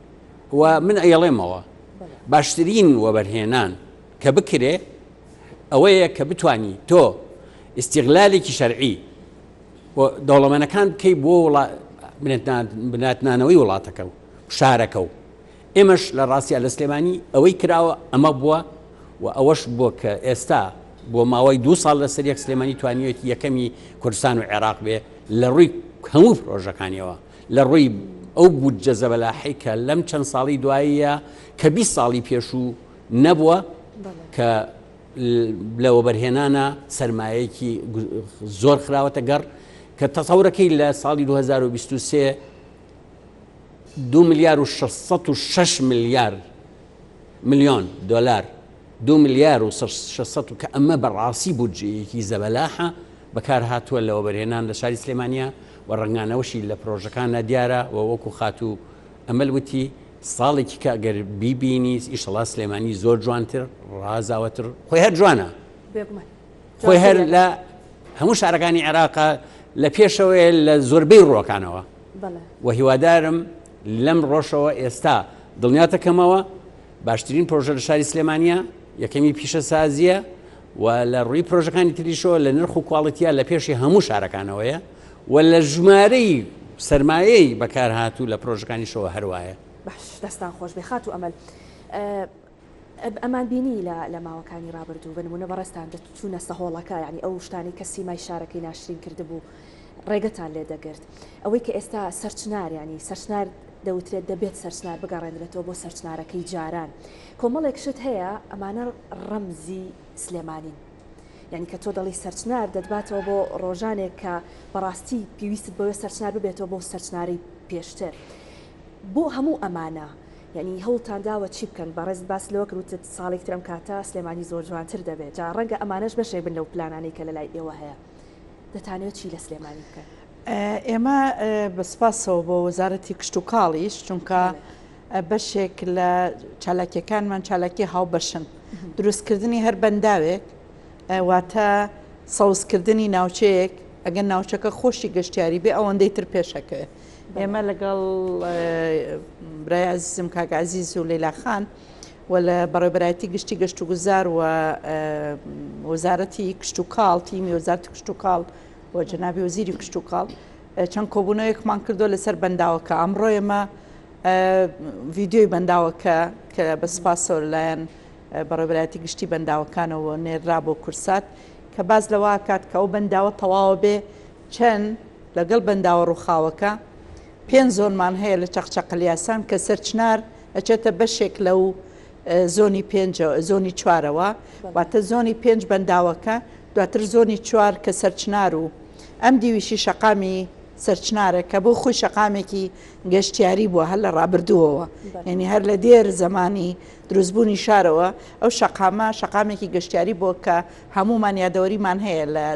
و من ئەیڵێمەوە باشترین وەبەرهێنان کە بکرێ ئەوەیە کە بتانی تۆ ئیستیغلالێکی شەرعی دەوڵەمەنەکان بکەی بۆ بناتنانەوەی وڵاتەکە و شارەکە و ئێمەش لە ڕاستیە لە سلێمانی ئەوەی کراوە ئەمە بووە و ئەوەش بۆ کە ئێستا بۆ ماوەی 2 ساڵ لەسەر یەک سلێمانی توانیوێتی یەکەمی کوردستان و عێراق بێ لە ڕووی هەموو پرۆژەکانیەوە لە ڕووی ئەو بودجە زەبەلاحی کە لەم چەند ساڵی دواییە کە 20 ساڵی پێشوو نەبووە کە لەوە بەرهێنانە سەرمایەکی زۆر خراوەتە گەڕ کە تەسەورەکەی لە ساڵی 2023 2 ملیار و 606 ملیۆن دۆلار 2 ملیار و 600 کە ئەمە بەڕاستی بودجەیەکی زەبەلاحە بەکار هاتووە لەوە بەرهێنان لە شاری سلێمانیا و ڕنگانەوەشی لە پرۆژەکانە دیارە و وەکو خاتوو ئەمەل وتی ساڵێکی کە ئەگەر بیبینی ئیشەڵا سلێمانی زۆر جوانتر ڕازاوەتر خۆی هەر جوانە خۆی هەر لە هەموو شارەکانی عێراقا لە پێشەوەی لە زۆربەی ڕۆکانەوە و هیوادارم لەم ڕۆژەوە ئێستا دڵنیاتەکەمەوە باشترین پرۆژە لە شاری سلێمانیا یەکەمی پیشە سازیە و لە ڕووی پرۆژەکانی تریشەوە لە نرخ و کواڵیتیا لە پێشی هەموو شارەکانەوەیە و لە ژمارەی سەرمایەی بەکار هاتوو لە پرۆژەکانیشەوە هەروایە. باش دەستان خۆش بێ خات و ئەمەل ئەمان بینی لە ماوەکانی ڕابردوو بنمونە بەڕێستان دەچوونە سەهۆڵەکە ینی ئەو شتانی کە سیمای شارەکەی ناشرین کردبوو ڕێگەتان لێ دەگرت ئەوەی کە ئێستا سەرچنار ینی سەرچنار دەوترێت دەبێت سەرچنار بگەڕێنرێتەوە بۆ سەرچنارەکەی جاران کۆمەڵێک شت هەیە ئەمانە ڕەمزی سلێمانین یعنی کە تۆ دەڵی سەرچنار دەدباتەوە بۆ ڕۆژانێک کە بەڕاستی پێویستت بەوێ سەرچنار ببێتەوە بۆ سەرچناری پێشتر بۆ هەموو ئەمانە یعنی هەوڵتان داوە چی بکەن بەڕێز باس لەوە کروتت ساڵێک ترم کاتە سلێمانی زۆر جوانتر دەبێت جا ڕەنگە ئەمانەش بەشێک بن لەو پلانانەی کە لە لای ئێوە هەیە دەتانێت چی لە سلێمانی بکەن؟ ئێمە بەسپاسەوە بۆ وەزارەتی کشت و کاڵیش چونکە بەشێک لە چالاکیەکانمان چالاکی هاوبەشن دروستکردنی هەر بەنداوێک واتە سەوزکردنی ناوچەیەک ئەگەر ناوچەکە خۆشی گەشتیاری بێ ئەوەندەی تر پێشەکەوێ ئێمە لەگەڵ برای عزیزم کاکە عزیز و لەیلا خان و لە بەڕێوەبەرایەتی گشتی گەشت و گوزار و وەزارەتی کشت و کاڵ تیمی وەزارەتی کشت و کاڵ و جەنابی وەزیری کشت و کاڵ چەند کۆبوونەوەیەکمان کردو لەسەر بەنداوەکە ئەمڕۆ ئێمە ڤیددیۆی بەنداوەکە کە بەسپاسەوە لەلایەن بەڕێوەبەرایەتی گشتی بەنداوەکانەوە نێررا بۆ کورسات کە باز لەوە کات کە ئەو بەنداوە تەواوە بێ چەند لەگەڵ بەنداوە ڕووخاوەکە 5 زۆنمان هەیە لە چەقچەقلیاسان کە سەرچنار ئەچێتە بەشێک لەو زۆنی 5 زۆنی 4ەوە واتە زۆنی 5 بەنداوەکە دواتر زۆنی 4 کە سەرچنار و ئەم دیویشی شەقامی سەرچنارە کە بۆ خۆی شەقامێکی گەشتیاری بووە هەر لە ڕابردووەوە یعنی هەر لە دێر زمانی دروستبوونی شارەوە ئەو شەقامە شەقامێکی گەشتیاری بۆ کە هەمومان یادەوەریمان هەیە لە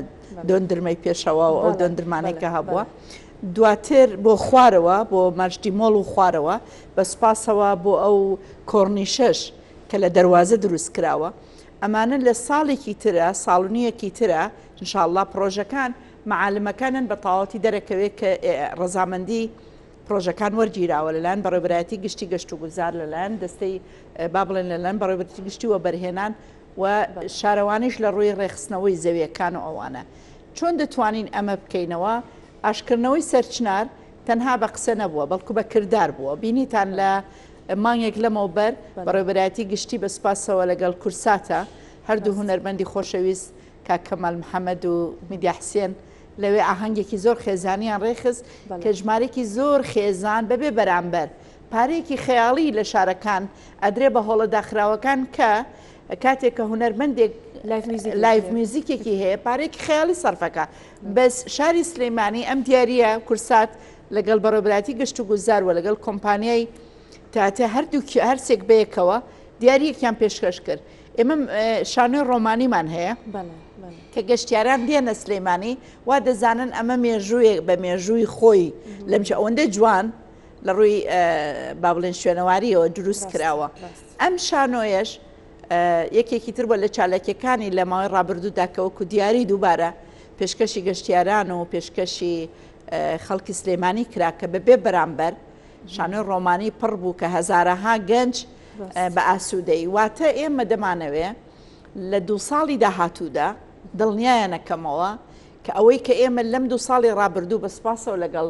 دۆندرمەی پێشەوە و ئەو دۆندرمانێکە هەبووە دواتر بۆ خوارەوە بۆ مەشتی مۆڵ و خوارەوە بە سپاسەوە بۆ ئەو کۆڕنیشەش کە لە دەواازە دروست کراوە ئەمانە لە ساڵێکی ترە ساڵونیەکی ترە انشاءالله پرۆژەکان معالمەکانن بە تەواوەتی دەرەکەوێت کە ڕەزامەندی پرۆژەکان وەرگیراوە لەلایەن بەڕێوەبەرایەتی گشتی گەشت و گوزار لەلایەن دەستەی با بڵێن لەلایەن بەڕێوەبەرایەتی گشتی وە بەرهێنان و شارەوانیش لە ڕووی ڕێخستنەوەی زەویەکان و ئەوانە چۆن دەتوانین ئەمە بکەینەوە ئاشکردنەوەی سەرچنار تەنها بە قسە نەبووە بەڵکو بە کردار بووە بینیتان لە مانگێک لەمەوبەر بەڕێوەبەرایەتی گشتی بە سپاسەوە لەگەڵ کورساتە هەردوو هونەرمەندی خۆشەویست کاکەمال محەممەد و میدیا حسێن لەوێ ئاهەنگێکی زۆر خێزانیان ڕێخست کە ژمارێکی زۆر خێزان بەبێ بەرامبەر پارێکی خەیاڵی لە شارەکان ئەدرێ بە هۆڵە داخراوەکان کە کاتێک کە هونەرمەندێک لایڤ میوزیکێکی هەیە پارێکی خەیاڵی سەرفەکە بەس شاری سلێمانی ئەم دیارە کورسات لەگەڵ بەڕێوەبەرایەتی گەشت و گوزار و لەگەڵ کۆمپانیای تاتە هەردووکی هەرسێک بەیەکەوە دیارەکیان پێشکەش کرد ئێمە شانۆی ڕۆمانیمان هەیە کە گەشتیاران دێنە سلێمانی وا دەزانن ئەمە مێژوویەک بە مێژووی خۆی لەمچە ئەوەندە جوان لە ڕووی با بڵێن شوێنەواریەوە دروست کراوە ئەم شانۆیەش یەکێکی تر بۆ لە چالاکیەکانی لە ماوەی ڕابردووداکەوەکو دیاری دووبارە پێشکەشی گەشتیاران و پێشکەشی خەڵکی سلێمانی کرا کە بەبێ بەرامبەر شانۆی ڕۆمانی پڕ بوو کە هەزارەها گەنج بە ئاسوودەی واتە ئێمە دەمانەوێ لە 2 ساڵی داهاتوودا دڵنیایەنەکەمەوە کە ئەوەی کە ئێمە لەم 2 ساڵی ڕابردوو بە سپاسەوە لەگەڵ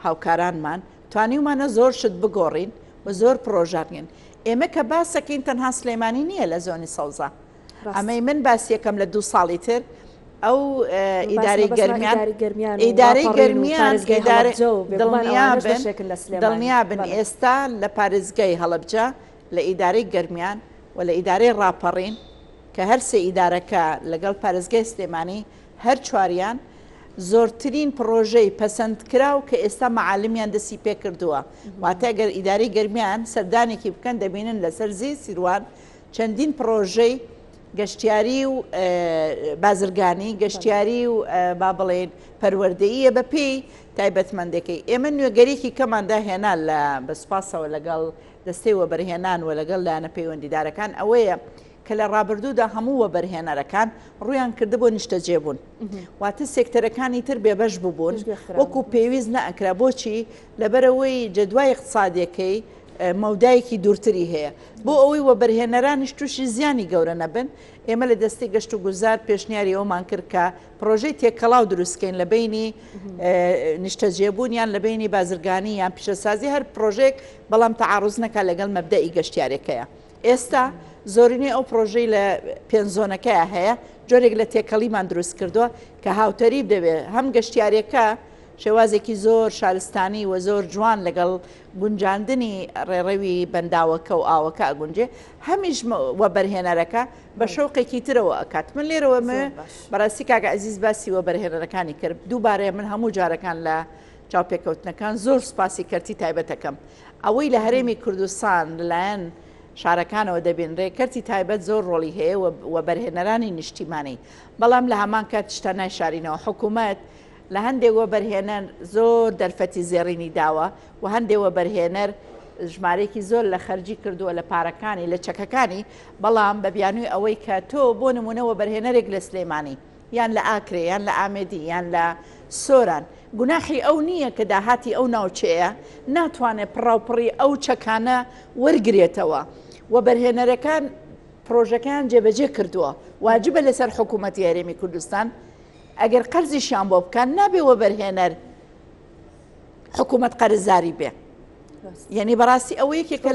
هاوکارانمان توانیمانە زۆر شت بگۆڕین و زۆر پرۆژارگەن ئێمە کە باسەکەین تەنها سلێمانی نییە لە زۆنی سەوزە ئەمەی من باسیەکەم لە 2 ساڵی تر ئەو ئیدارەی گەرمیان دڵنیا بن ئێستا لە پارێزگای هەڵەبجە لە ئیدارەی گەرمیان و لە ئیدارەی ڕاپەڕین کە هەر سێ ئیدارەکە لەگەڵ پارێزگای سلێمانی هەر چواریان زۆرترین پرۆژەی پەسەندکراو کە ئێستا مەعالمیان دەستی پێ کردووە واتە گەر ئیدارەی گەرمیان سەردانێکی بکەن دەبینن لەسەر زی سیروان چەندین پرۆژەی گەشتیاری و بازرگانی گەشتیاری و با بڵێن پەروەردەییە بە پێی تایبەتمەندەکەی ئێمە نوێگەرێکی کەماندا هێنا لە بەسپاسەوە لەگەڵ دەستەی وەبەرهێنان و لەگەڵ لایەنە پەیوەندیدارەکان ئەوەیە کە لە ڕابردوودا هەموو وەبەرهێنەرەکان ڕویان کرده بۆ نیشتەجێبوون واتە سێکتەرەکانی تر بێبەش ببوون وەکو پێویست نەئەکرا بۆچی لەبەرەوەی جەدوای اقتصادیەکەی مەودایەکی دوورتری هەیە بۆ ئەوەی وەبەرهێنەرانیش تووشی زیانی گەورە نەبن ئێمە لە دەستی گەشت و گوزار پێشنیاری ئەومان کرد کە پرۆژەی تێکەڵاو دروستکەین لە بینی نیشتەجێبوون یان لە بینی بازرگانی یان پیشەسازی هەر پرۆژێک بەڵام تەعاڕوز نەکات لەگەڵ مەبدەئی گەشتیارێکەیە ئێستا زۆرینەی ئەو پرۆژەی لە پێنجۆنەکەیە هەیە جۆرێک لە تێکەڵیمان دروست کردووە کە هاوتەری دەبێت هەم گەشتیارێکە شێوازێکی زۆر شارستانی و زۆر جوان لەگەڵ گونجاندنی ڕێڕەوی بەنداوەکە و ئاوەکە ئەگونجێ هەمیش وەبەرهێنەرەکە بە شەوقێکی ترەوە ئەکات من لێرەوە بەڕاستی کاکە عەزیز باسی وەبەرهێنەرەکانی کرد دووبارەیە من هەموو جارەکان لە چاوپێکەوتنەکان زۆر سوپاسی کەرتی تایبەتەکەم ئەوەی لە هەرێمی کوردستان لەلایەن شارەکانەوە دەبێنرێ کەرتی تایبەت زۆر ڕۆڵی هەیە و بەرهێنەرانی نیشتیمانی بەڵام لە هەمان کات شتە نایشارینەوە حکوومەت لە هەندێک وەبەرهێنەر زۆر دەرفەتی زێڕینی داوە و هەندێک وەبەرهێنەر ژمارێکی زۆر لە خەرجی کردووە لە پارەکانی لە چەکەکانی بەڵام بە بیانووی ئەوەی کە تۆ بۆ نمونە وەبەرهێنەرێک لە سلێمانی یان لە ئاکرێ یان لە ئامێدی یان لە سۆران گوناحی ئەو نییە کە داهاتی ئەو ناوچەیە ناتوانێت پڕاوپڕی ئەو چەکانە وەرگێتەوە وەبەرهێنەرەکان پرۆژەکان جێبەجێ کردووە واجبە لەسەر حکوومەتی هەرێمی کوردستان ئەگەر قەرزیشیان بۆ بکەن نابێ وەبەرهێنەر حکوومەت قەرزداری بێ یعنی بەڕاستی ئەوە یەکێکە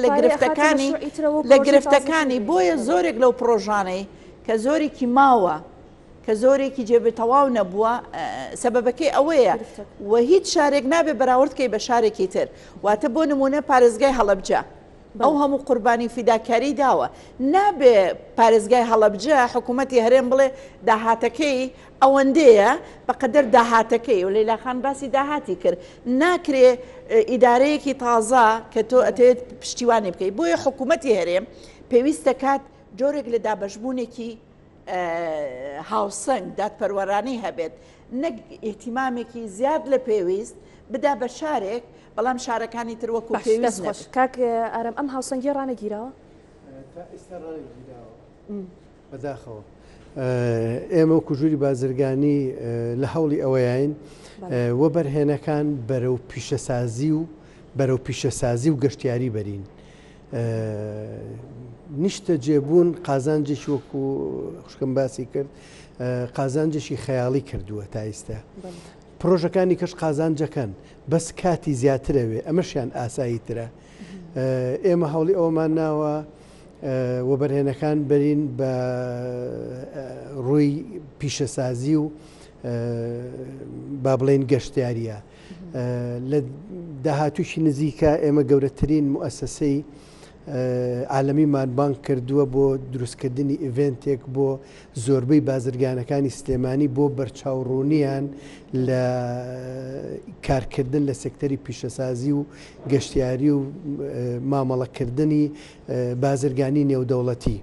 لە گرفتەکانی بۆیە زۆرێک لەو پرۆژانەی کە زۆرێکی ماوە کە زۆرێکی جێبێتەواو نەبووە سەبەبەکەی ئەوەیە و هیچ شارێک نابێ بەراوردکەی بە شارێکی تر واتە بۆ نمونە پارێزگای هەڵەبجە ئەو هەموو قوربانی فیداکاری داوە نابێ پارێزگای هەڵەبجە حکوومەتی هەرێم بڵێ داهاتەکەی ئەوەندەیە بەقەدەر داهاتەکەی و لەیلاخان باسی داهاتی کرد ناکرێ ئیدارەیەکی تازە کە تۆ ئەتەوێت پشتیوانی بکەیت بۆیە حکوومەتی هەرێم پێویستە کات جۆرێک لە دابەشبوونێکی هاوسەنگ دادپەروەرانی هەبێت نەک ئیهتیمامێکی زیاد لە پێویست بدا بە شارێک بەڵام شارەکانی تر وەکو پێویست خۆش کاک ئارەم ئەم هاوسەنگی ڕانەگیراوە بەداخەوە ئێمە وەکو ژووری بازرگانی لە هەوڵی ئەوەیین وەبەرهێنەکان بەرەو پیشەسازی و بەرەو پیشەسازی و گەشتیاری بەرین نیشتە جێبوون قازانجێکی وەکو خوشکم باسی کرد قازانجێکی خەیاڵی کردووە تا ئێستا پرۆژەکانی کەش قازانجەکەن بەس کاتی زیاترەوێ ئەمەشیان ئاسایی ترە ئێمە هەوڵی ئەومان ناوە وەبەرهێنەکان بەرین بە ڕووی پیشەسازی و با بڵێن گەشتیاریە لە داهاتووشی نزیکە ئێمە گەورەترین موئەسسەی عالەمیمان بانک کردووە بۆ دروستکردنی ئیڤێنتێک بۆ زۆربەی بازرگانەکانی سلێمانی بۆ بەرچاوڕوونیان لە کارکردن لە سێکتەری پیشەسازی و گەشتیاری و مامەڵەکردنی بازرگانی نێودەوڵەتی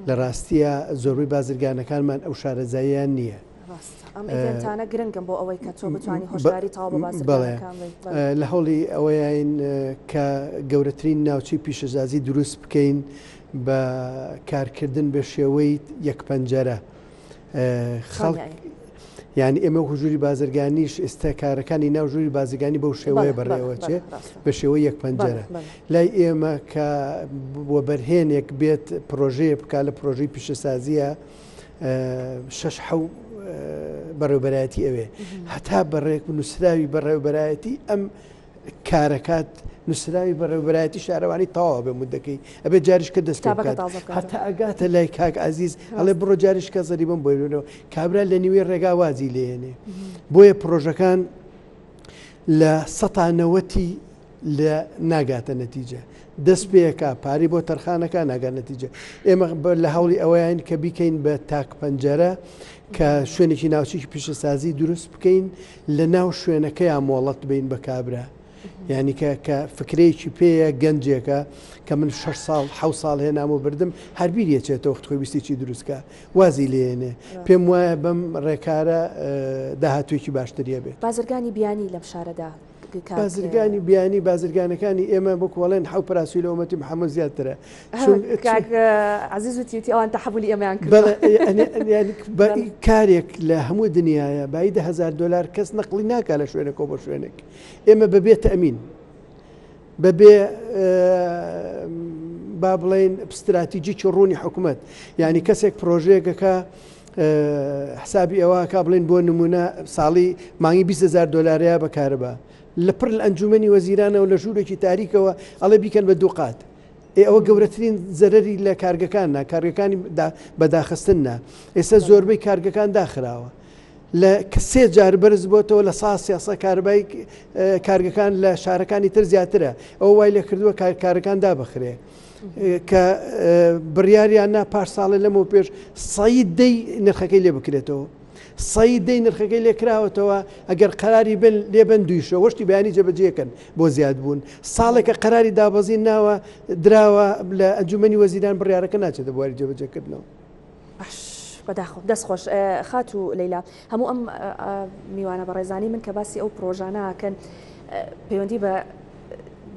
لە ڕاستیە زۆربەی بازرگانەکانمان ئەو شارەزاییان نییە ئەم ئیڤێنتانە گرنگم بۆ ئەوەی کە تۆ بتوانانی هۆشداری تاوا بە بازرگانەکان لە هەوڵی ئەوەیین کە گەورەترین ناوچەی پیشەسازی دروست بکەین بە کارکردن بە شێوەی یەک پەنجەرە خەڵک یعنی ئێمە ژووری بازرگانیش ئێستا کارەکانی ناو ژووری بازرگانی بەو شێوەیە بەڕێوە چێ بە شێوەی یەک پەنجەرە لای ئێمە کە وەبەرهێنێک بێت پرۆژەیە بکات لە پرۆژەی پیشەسازیە 6 بەڕێوەبەرایەتی ئەوێ هەتا بەڕێک نووسراوی بەڕێوەبەرایەتی ئەم کارەکات نووسراوی بەڕێوەبەرایەتی شارەوانی تەواو بێ مودەکەی ئەبێ جاریشکە دەست بکات هەتا ئەگاتە لای کاک عزیز ئەڵێ بڕۆ جاریشکە زەری بم بۆیەوە کابرا لە نیوێ ڕێگا وازی لێنێ بۆیە پرۆژەکان لە 190 لە ناگاتە نەتیجە دەست پێەکە پاری بۆ تەرخانەکە ناگات نەتیجە ئێمە لە هەوڵی ئەوەیان کە بیکەین بە تاک پەنجەرە کە شوێنێکی ناوچێکی پیشەسازی دروست بکەین لە ناو شوێنەکەیان مۆڵەت بین بە کابرا یعنی کە فکرەیەکی پێیە گەنجێکە کە من 6 ساڵ 7 ساڵ هێنام و بردم هەربیری چێتەوە خۆی ویستێکی دروستکە وازی لێنێ پێم وایە بەم ڕێکارە داهاتوێکی باشتریە بێت بازرگانی بیانی لەم شارەدا بازرگانی بیانی بازرگانەکانی ئێمە بۆکوڵێن حو پراسی لە ومەتی محەممەد زیاترە عزیز وتی ئەوان تەحولی ئەمەیان کارێک لە هەموو دنیاە بای $10,000 کەس نەقلی ناکات لە شوێنێکەوە بۆ شوێنێک ئێمە بەبێتە ئەمین بەبێ با بڵێن استراتیجیکی ڕوونی حکوومەت یعنی کەسێک پرۆژێکەکە حسابی ئەوە کا بڵێن بۆ نمونە ساڵی مانگی $20,000 بەکارەبە لە پڕ لە ئەنجومەنی وەزیرانەوە لە ژوورێکی تاریکەوە ئەڵێ بیکەن بە دووقات ئەوە گەورەترین زەرەری لە کارگەکاننا کارگەکانی بەداخستننا ئێستا زۆربەی کارگەکان داخراوە لە سێ جار بەرز بۆتەوە لە ساسیاسە کاربای کارگەکان لە شارەکانی تر زیاترە ئەو وای لە کردووە کارەکان دابخرێ کە بڕیاریان نا پاش ساڵە لەمەوە پێش سەید دەی نرخەکەی لێ بکرێتەوە سەید دەی نرخەکەی لێ کراوەتەوە ئەگەر قەراری بن لێبن دویشە وەشتی بەیانی جێبەجێکن بۆ زیاد بوون ساڵێکە قەراری دابەزین ناوە دراوە لە ئەنجومەنی وەزیران بڕیارەکە ناچێتە بواری جێبەجێکردنەوە بەداخۆ دەستخۆش خات و لەیلا هەموو ئەم میوانە بەڕێزانی من کە باسی ئەو پرۆژانەکەن پەیوەندی بە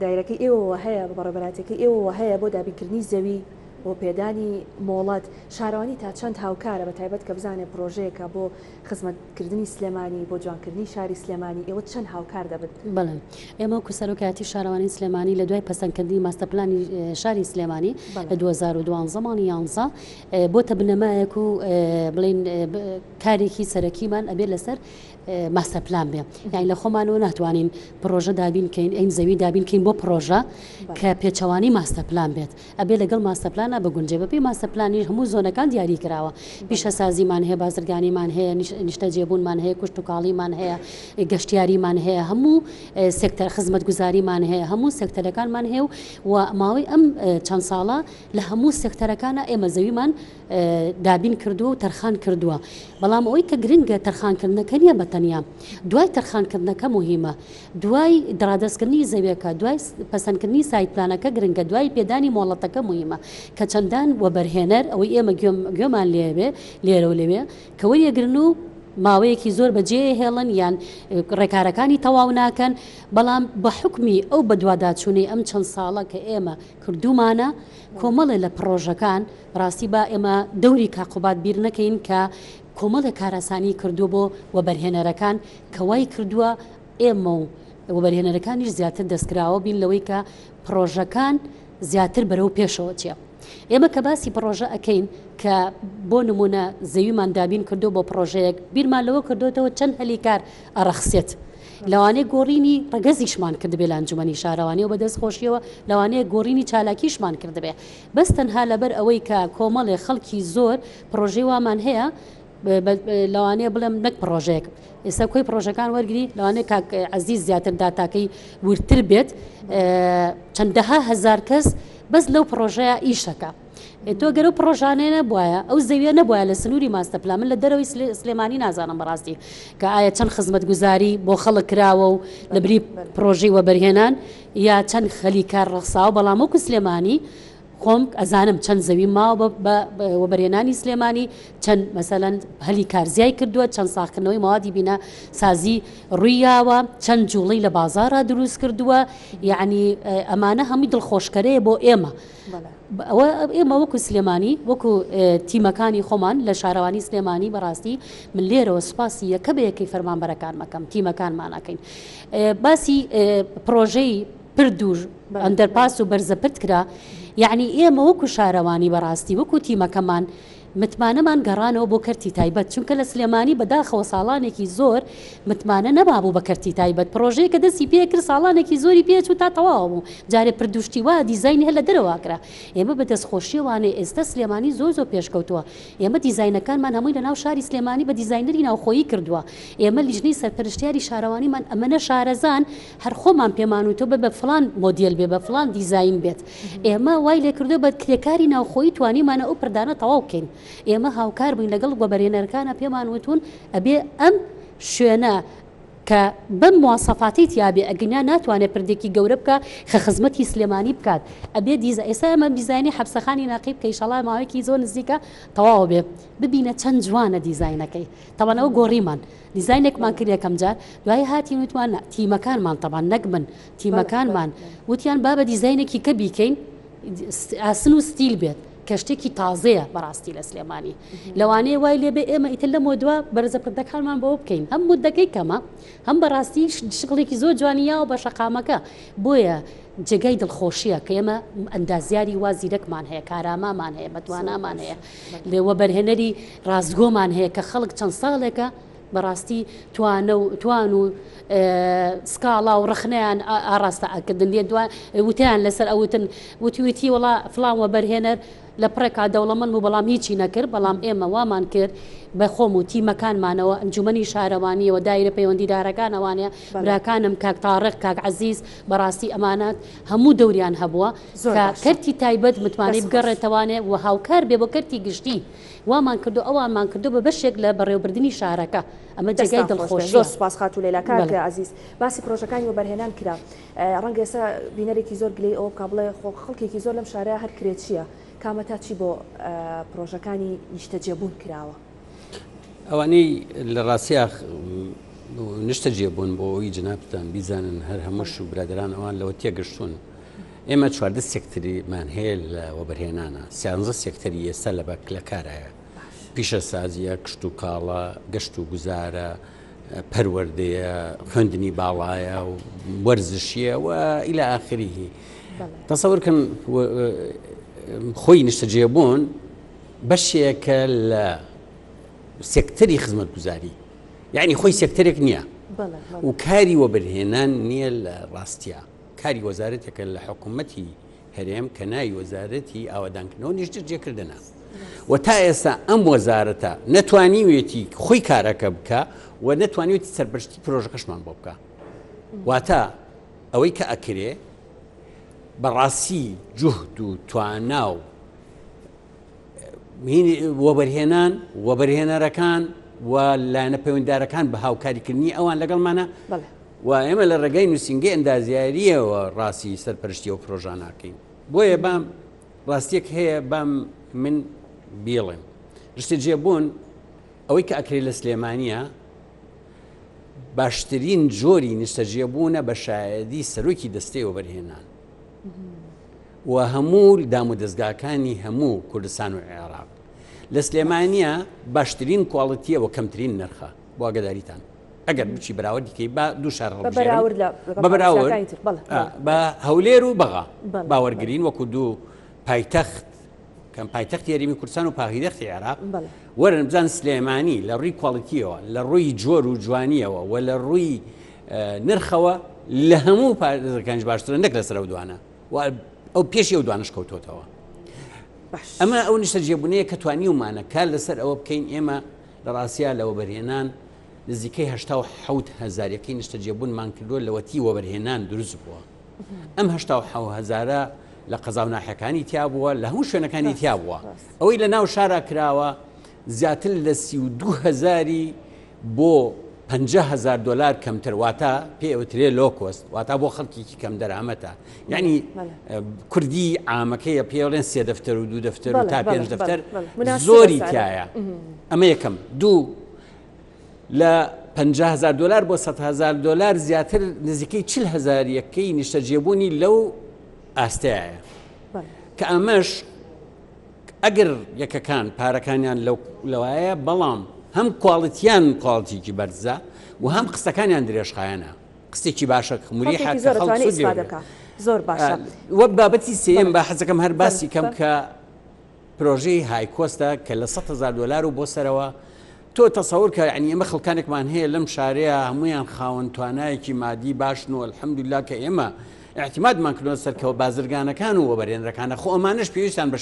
دایرەکەی ئێوە هەیە بە بەڕێبەراتەکەی ئێوە هەیە بۆ دابینکردنی زەوی بۆ پێدانی مۆڵەت شارەوانی تا چەند هاوکارە بە تایبەت کە بزانێ پرۆژەیەکە بۆ خزمەتکردنی سلێمانی بۆ جوانکردنی شاری سلێمانی ئێوە چەند هاوکار دەبن بەڵێ ئێمە کوسەرۆکاتی شارەوانی سلێمانی لە دوای پەسەندکردنی ماستەپلانی شاری سلێمانی لە 2012 زمانی 11 بۆتە بنەمایەک و بڵین کارێکی سەرەکیمان ئەبێت لەسەر ماستەپلان بێ یعنی لە خۆمانەوە ناتوانین پرۆژە دابینکەین ئەین زەوی دابینکەین بۆ پرۆژە کە پێچەوانی ماستەپلان بێت ئەبێ لەگەڵ ماستەپلانە بگونجێ بەپێی ماستەپلانی هەموو زۆنەکان دیاری کراوە پیشەسازیمان هەیە بازرگانیمان هەیە نیشتە جێبوونمان هەیە کوشت و کاڵیمان هەیە گەشتیاریمان هەیە هەموو سێکتەر خزمەتگوزاریمان هەیە هەموو سێکتەرەکانمان هەیە و ماوەی ئەم چەند ساڵە لە هەموو سێکتەرەکانە ئێمە زەویمان دابین کردووە و تەرخان کردووە بەڵام ئەوەی کە گرنگە تەرخانکردنەکە نیە بەتەنیا دوای تەرخانکردنەکە مهمە دوای دڕادەستکردنی زەویەکە دوای پەسەندکردنی سایتپلانەکە گرنگە دوای پێدانی مۆڵەتەکە مهمە کە چەندان وەبەرهێنەر ئەوەی ئێمە گوێمان لێبێ لێرە و لەوێ کە وەریەگرن و ماوەیەکی زۆر بەجێ هێڵن یان ڕێکارەکانی تەواو ناکەن بەڵام بە حکمی ئەو بە دوواداچوونەی ئەم چەند ساڵە کە ئێمە کردومانە کۆمەڵێ لە پرۆژەکان ڕاستی با ئێمە دەوری کاقوبات بیر نەکەین کە کۆمەڵێک کارەسانی کردووە بۆ وەبەرهێنەرەکان کەوای کردووە ئێمە و وەبەرهێنەرەکانیش زیاتر دەستکراوە بین لەوەی کە پرۆژەکان زیاتر بەرەو پێشەوە چیە ئێمە کە باسی پرۆژە ئەەکەین کە بۆ نمونە زەویمان دابین کردو بۆ پرۆژەیەک بیرمان لەوە کردوتەوە چەند هەلیکار ئەڕەخسێت لەوانەیە گۆڕینی ڕگەزیشمان کردبێ لە ئەنجومەنی شارەوانی و بەدەست خۆشیەوە لەوانەیە گۆڕینی چالاکیشمان کردبێ بەس تەنها لەبەر ئەوەی کە کۆمەڵێ خەڵکی زۆر پرۆژەی وامان هەیە لەوانەیە بڵێم نەک پرۆژەیەک ئێستا کۆی پرۆژەکان وەرگری لەوانەیە کاک عەزیز زیاتر داتاکەی ورتر بێت چەندەها هەزار کەس بەس لەو پرۆژەیە ئیشەکە تۆ گەرە پرۆژانێ نەبووە ئەو زەویە نەبووە لە سنووری ماستەپلان من لە دەرەوەی سلێمانی نازانم بەڕاستی کە ئایا چەند خزمەتگوزاری بۆ خەڵک کراوە و لە بری پرۆژەی وەبەرهێنان یا چەند خەلیکار ڕەخساوە بەڵام وەکو سلێمانی خۆم ئەزانم چەند زەوی ماوە بە وەبەرهێنانی سلێمانی چەند مەسەلەن هەلی کارزیای کردووە چەند ساختکردنەوەی ماوادی بینە سازی ڕوویاوە چەند جوڵەی لە بازارە دروست کردووە یعنی ئەمانە هەمووی دڵخۆشکەرەیە بۆ ئێمە ئەوە ئێمە وەکو سلێمانی وەکو تیمەکانی خۆمان لە شارەوانی سلێمانی بەڕاستی من لێرەوە سوپاسی یەکە بە یەکەی فەرمانبەرەکان مەکەم تیمەکانمانەکەین باسی پرۆژەی پردوور ئەندەرپاس و بەرزەپرد کرا یعنی ئێمە وەکو شارەوانی بەڕاستی وەکو تیمەکەمان متمانەمان گەڕانەوە بۆ کەرتی تایبەت چونکە لە سلێمانی بەداخەوە ساڵانێکی زۆر متمانە نەبابوو بە کەرتی تایبەت پرۆژەیە کە دەستی پێ کرد ساڵانێکی زۆری پێچ و تا تەواو بوو جارێ پردوشتی وا دیزاینی هەر لە دەرەواکرا ئێمە بە دەستخۆشیوانێ ئێستا سلێمانی زۆر پێشکەوتووە ئێمە دیزاینەکانمان هەمووی لە ناو شاری سلێمانی بە دیزاینەری ناوخۆیی کردووە ئێمە لیژنەی سەرپەرشتیاری شارەوانیمان ئەمەنە شارەزان هەر خۆمان پێمانوتۆ بە فلان مۆدیل بێ بە فلان دیزاین بێت ئێمە وای لێ کردو بە کرێکاری ناوخۆیی توانیمانە ئەو پردانە تەواو بکەین ئێمە هاوکار بووین لەگەڵ وەبەرهێنەرەکانە پێمان وتون ئەبێ ئەم شوێنە کە بەم مواسەفاتی تیابێ ئەگەنا ناتوانێت پردێکی گەورە بکە خزمەتی سلێمانی بکات ئەبێ ئێستا ئەمە دیزاینی حەبسەخانی ناقی بکە ئیشەڵا ماوەیەکی زۆر نزیکە تەواو بێ ببینە چەند جوانە دیزاینەکەی تەوانەوە گۆڕیمان دیزاینێکمان کرد یەکەم جار دوای هاتین وتمان تیمەکانمان تەبان نەک من تیمەکانمان وتیان با بە دیزاینێکی کە بیکەین ئاسن و ستیل بێت کە شتێکی تازەیە بەڕاستی لە سلێمانی لەوانەیە وای لێبێ ئێمە ئیتر لە مۆدووە بەرزە پردەکانمان بەوە بکەین هەم مودەکەی کەمە هەم بەڕاستی شغڵێکی زۆر جوانیە و بە شەقامەکە بۆیە جێگای دڵخۆشیە کە ئێمە ئەندازیاری وا زیرەکمان هەیە کارامامان هەیە بەتوانامان هەیە لێوە بەرهێنەری ڕازگۆمان هەیە کە خەڵک چەند ساڵێکە بەڕاستی توان و سکاڵا و ڕخنیان ئاڕاستە ئەکردن لێ وتیان لەسەر ئەوتن وتی وڵا فڵانوە بەرهێنەر لە پڕێکا دەوڵەمەند و بەڵام هیچی نەکرد بەڵام ئێمە وامان کرد بە خۆم و تیمەکانمانەوە ئەنجومەنی شارەوانیەوە دایرە پەیوەندیدارەکانەوانەیە براکانم کاک تاڕق کاک عەزیز بەڕاستی ئەمانات هەموو دەوریان هەبووە کە کەرتی تایبەت متمانەی بگەڕێتەوانێ و هاوکار بێ بۆ کەرتی گشتی وامان کردو ئەوانمان کردو بە بەشێک لە بەڕێوەبردننی شارەکە ئەمە جێگای دڵخۆشی زۆر سپاس خاتو لێلا کاک عەزیز باسی پرۆژەکانی وەبەرهێنان کرا ڕەنگە ئێستا بینەرێکی زۆر گلەی ئەوە بکا بڵێ خەڵکێکی زۆر لەم شارەیە هەر کرێت چییە کامەتا چی بۆ پرۆژەکانی نیشتەجێبوون کراوە ئەوانەی لە ڕاستیە نیشتەجێبوون بۆ ئەوی جنابتان بیزانن هەر هەمووش و برادران ئەوان لەوە تێگەشتون ئێمە 14 سێکتەریمان هەیە لە وەبەرهێنانە 13 سێکتەری ئێستا لە کارایە پیشە سازیە کشت و کاڵە گەشت و گوزارە پەروەردەیە خوێندنی باڵایە و وەرزشیە و ئیلە ئاخریه تەسەورکن خۆی نیشتەجێبوون بەشێکە لە سێکتەری خزمەت گوزاری یعنی خۆی سێکتەرێک نییە و کاری وەبەرهێنان نییە لە ڕاستیە کاری وەزارەتێکە لە حکوومەتی هەرێم کە ناوی وەزارەتی ئاوادانکردنەوە نیشتەجێکردنە و تا ئێستا ئەم وەزارەتە نەتوانیوێتی خۆی کارەکە بکە و نەتوانیوێتی سەرپەرشتی پرۆژەکەشمان بۆ بکە واتە ئەوەی کە ئەکرێ بەڕاستی جوهد و توانا و وەبەرهێنەرەکان و لایەنە پەیوەندیدارەکان بە هاوکاریکردنی ئەوان لەگەڵمانە و ئێمە لە ڕێگەی نووسینگەی ئەندازیاریەوە ڕاستی سەرپەرشتی و پرۆژان ناکەین بۆیە بام ڕاستیەک هەیە بام من بیڵێم نیشتەجێبوون ئەوەی کە ئەکرێت لە سلێمانیە باشترین جۆری نیشتەجێبوونە بە شایەدی سەرۆکی دەستەی وەبەرهێنان و هەموو دام و دەستگاکانی هەموو کوردستان و عێراق لە سلێمانیە باشترین کوڵەتیە و کەمترین نرخە بۆ ئاگاداریتان ئەگەر بچی بەراوردیکەی با دوو شار بەراورد بە هەولێر و بەغا باوەرگرین وەکو دوو پایتەخت کەم پایتەختی هەرێمی کوردستان و پاخیدەختی عێراق وەرن بزان سلێمانی لە ڕووی کوڵەتیەوە لە ڕووی جۆر و جوانیەوە و لە ڕووی نرخەوە لە هەموو پارێزەکانیش باشترە نەک لەسەر ئەو دوانە ئەو پێشی ئەو دوانش کەوتۆتەوە ئەمە ئەو نیشتەجێبوونەیە کە توانی ومانە کار لەسەر ئەوە بکەین ئێمە لە ڕاستیە لە وەبەرهێنان نزیکەی 1970 یەکەی نیشتەجێبوونمان کردووە لەوەتی وەبەرهێنان دروست بووە ئەم 1970 لە قەزا و ناحیەکانی تیا بووە لە هەموو شوێنەکانی تیا بووە ئەوەی لە ناو شارە کراوە زیاتر لە 32,000 بۆ 50,000 دلار کەمتر واتە پێوترێ لۆکۆست واتە بۆ خەڵکیی کەم دەرامەتە یعنی کوردی عامەکەیە پێڵێن 3 دەفتەر و 2 دەفتەر و تا 5 دەفتەر زۆری تایە ئەمە یەکەم دوو لە 50,000 دلار بۆ 100,000 دلار زیاتر نزیکەی 40,000 یەکەی نیشتەجێبوونی لەو ئاستەیە کە ئەمەش ئەگەر یەکەکان پارەکانیان لەوایە بەڵام هەم کوڵەتیان کوڵەتێکی بەرزە و هەم قستەکانیان درێژخایەنە قستێکی باشە مریحە کە خەڵک زۆر باشە وە بابەتی سێم با حەزەکەم هەر باسی کەم کە پرۆژەی هایکۆستە کە لە 100,000 دلار و بۆ سەرەوە تۆ تەسەور کە یعنی ئێمە خەڵکانێکمان هەیە لەم شارەیە هەمویان خاوەن توانایەکی مادی باشن و الحەمدوللا کە ئێمە احتیمادمان کردوە سەرکەوە بازرگانەکان و وەبەرهێنەرەکانە خۆ ئەمانش پێویستیان بە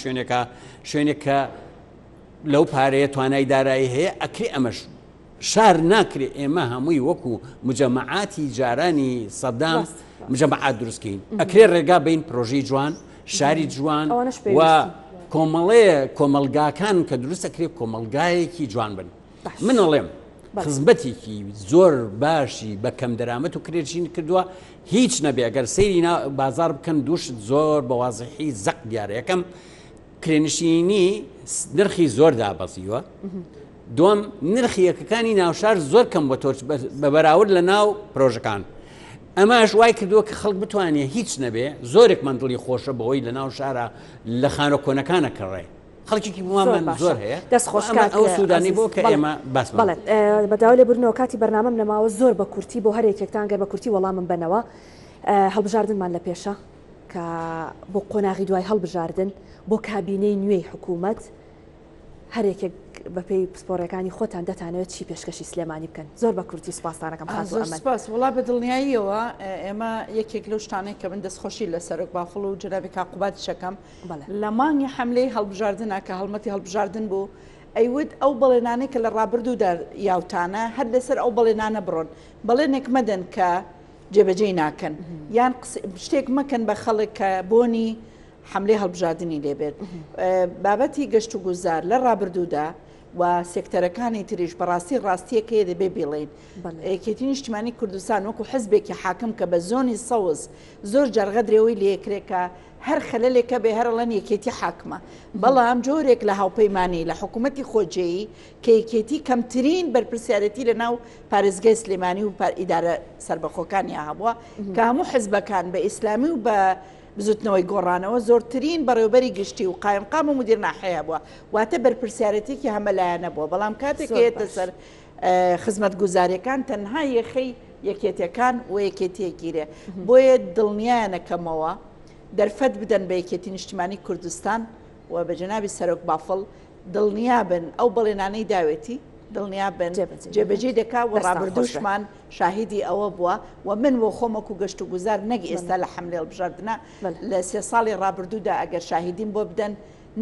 شوێنێک کە لەو پارەیە توانای دارایی هەیە ئەکرێ ئەمەش شار ناکرێ ئێمە هەمووی وەکو مجەمەعاتی جارانی سەدام مجەمەعات دروستکەین ئەکرێ ڕێگا بین پرۆژەی جوان شاری جوان و کۆمەلگاکان کە دروست ئەکرێ کۆمەلگایەکی جوان بن من ئەڵێم خزمەتێکی زۆر باشی بە کەم دەرامەت و کرێژین کردووە هیچ نەبێ ئەگەر سەیری بازار بکەن دووشت زۆر بە وازحی زەق دیارە یەکەم کرێنشینی نرخی زۆر دابەزیوە دوم نرخی یەکەکانی ناوشار زۆر کەم بە بەراورد لە ناو پرۆژەکان ئەماش وای کردووە کە خەڵک بتوانێت هیچ نەبێ زۆرێک مندڵی خۆشە بەوەی لە ناو شارە لە خانە کۆنەکانە کڕێ خەڵکی بوومان زۆر هەیە دەستخۆشکات ئەو سوودانی بۆ کە ئێمە باس بڵێت بەداوای لێ برنەوە کاتی بەرنامەم نەماوە زۆر بە کورتی بۆ هەرێکێکتان گەر بە کورتی وەڵامم بنەوە هەڵبژاردنمان لە پێشە کە بۆ قۆناغی دوای هەڵبژاردن بۆ کابینەی نوێی حکوومەت هەرێکێک بەپێی پسپۆڕەکانی خۆتان دەتانەوێت چی پێشکەشی سلێمانی بکەن زۆر بە کورتی سپاسانەکەم سپاس وڵا بە دڵنیاییەوە ئێمە یەکێک لەو شتانەی کە من دەستخۆشی لە سەرک بافڵ و جنابی کاقوباتی شەکەم لە مانگی حملەی هەڵبژاردنە کە هەڵمەتی هەڵبژاردن بوو ئەیود ئەو بەڵێنانەی کە لە ڕابردوودا یاوتانە هەر لەسەر ئەو بەڵێنانە بڕۆن بەڵێنێک مەدەن کە جێبەجێ ناکەن یان شتێک مەکەن بە خەڵک کە بۆنی حملەی هەڵبژاردننی لێبێت بابەتی گەشت و گوزار لە ڕابردوودا و سێکتەرەکانی تریش بەڕاستی ڕاستیەکەیە دەبێ بڵێن یەکێتی نیشتیمانی کوردستان وەکو حزبێکی حاکم کە بە زۆنی سەوز زۆر جەرگە درێوەی لەیەکرێکە هەر خەلەلێکە بێ هەرڵەن یەکێتی حاکمە بەڵام جۆرێک لە هاوپەیمانی لە حکوومەتی خۆجێیی کە یەکێتی کەمترین بەرپرسیارەتی لە ناو پارێزگای سلێمانی و ئیدارە سربەخۆکانی هەبووە کە هەموو حزبەکان بە ئیسلامی و بە بزوتنەوەی گۆڕانەوە زۆرترین بەڕێوەبەری گشتی و قایمقام و مدیر ناحەیە بووە واتە بەرپرسیارەتێکی هەمەلایەنە بووە بەڵام کاتێک هەیەتە سەر خزمەت گوزاریەکان تەنها یەخەی یەکێتیەکان و یەکێتیەگیرێ بۆیە دڵنیایەنەکەمەوە دەرفەت بدەن بە یەکێتی نیشتیمانی کوردستان و بە جەنابی سەرۆک بافڵ دڵنیا بن ئەو بەڵێنانەی داوێتی دڵنیا بن جێبەجێ دەکا و ڕابردوشمان شاهیدی ئەوە بووە و من بۆ خۆمەک و گەشت و گوزار نەک ئێستا لە حملێ هەڵبژاردنە لە 3 ساڵی ڕابردوودا ئەگەر شاهیدیم بۆ بدەن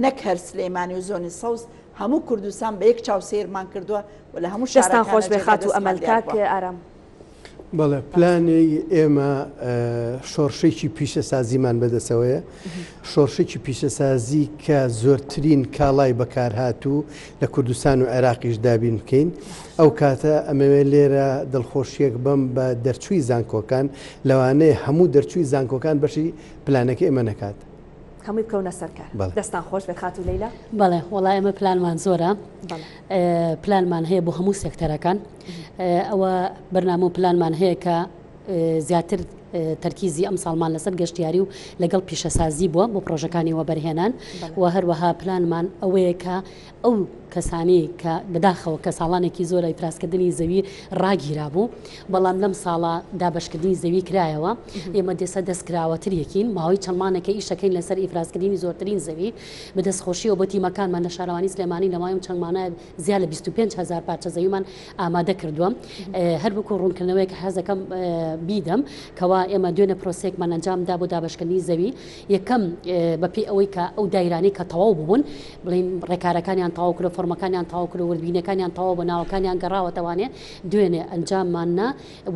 نەک هەر سلێمانی و زۆنی سەوز هەموو کوردستان بە یەک چاوسێرمان کردووە و لە هەموو شارستان خۆش بێخات و ئەمەلکاک ئارام بەڵێ پلانی ئێمە شۆڕشێکی پیشەسازیمان بەدەسەوەیە شۆڕشێکی پیشەسازی کە زۆرترین کاڵای بەکارهاتوو لە کوردستان و عێراقیش دابین بکەین ئەو کاتە ئەمەوێت لێرە دڵخۆشیەک بم بە دەرچووی زانکۆکان لەوانەیە هەموو دەرچووی زانکۆکان بەشی پلانەکە ئێمە نەکات هەمووی بکەونە سەرکار دەستان خۆش بێ خات و لەیلا بەڵێ وەڵای ئەمە پلانمان زۆرە پلانمان هەیە بۆ هەموو سێکتەرەکان ئەوە بەرنامە و پلانمان هەیە کە زیاتر تەرکیزی ئەم ساڵمان لەسەر گەشتیاری و لەگەڵ پیشەسازی بووە بۆ پرۆژەکانی وەبەرهێنان و هەروەها پلانمان ئەوەیە کە ئەو کەسانی کە بەداخەوە کە ساڵانێکی زۆر ئیفرازکردنی زەوی ڕاگیرا بوو بەڵام لەم ساڵە دابشکردنی زەوی کرایەوە ئێمە دێسە دەستکراوەتریەکین ماوەی چەندمانەکە ئیشەکەین لەسەر ئیفرازکردنی زۆرترین زەوی بەدەستخۆشیەوە بۆ تیمەکانمان لە شارەوانی سلێمانی لە ماوەی چەندمانە زیاد لە 25,000 پارچە زەویمان ئامادە کردووە هەر بکو ڕوونکردنەوەی کە حەزەکەم بیدەم کەوا ئێمە دوێنە پرۆسێکمان ئەنجامدا بۆ دابشکردنی زەوی یەکەم بەپێی ئەوەی کە ئەو دایرانی کە تەواو ببوون بڵین ڕێکارەکانیان تەواو کرد فۆرمەکانیان تەواو کرد و وردبینەکانیان تەواو بە ناوەکانیان گەڕاوەتەوانێ دوێنێ ئەنجاممانە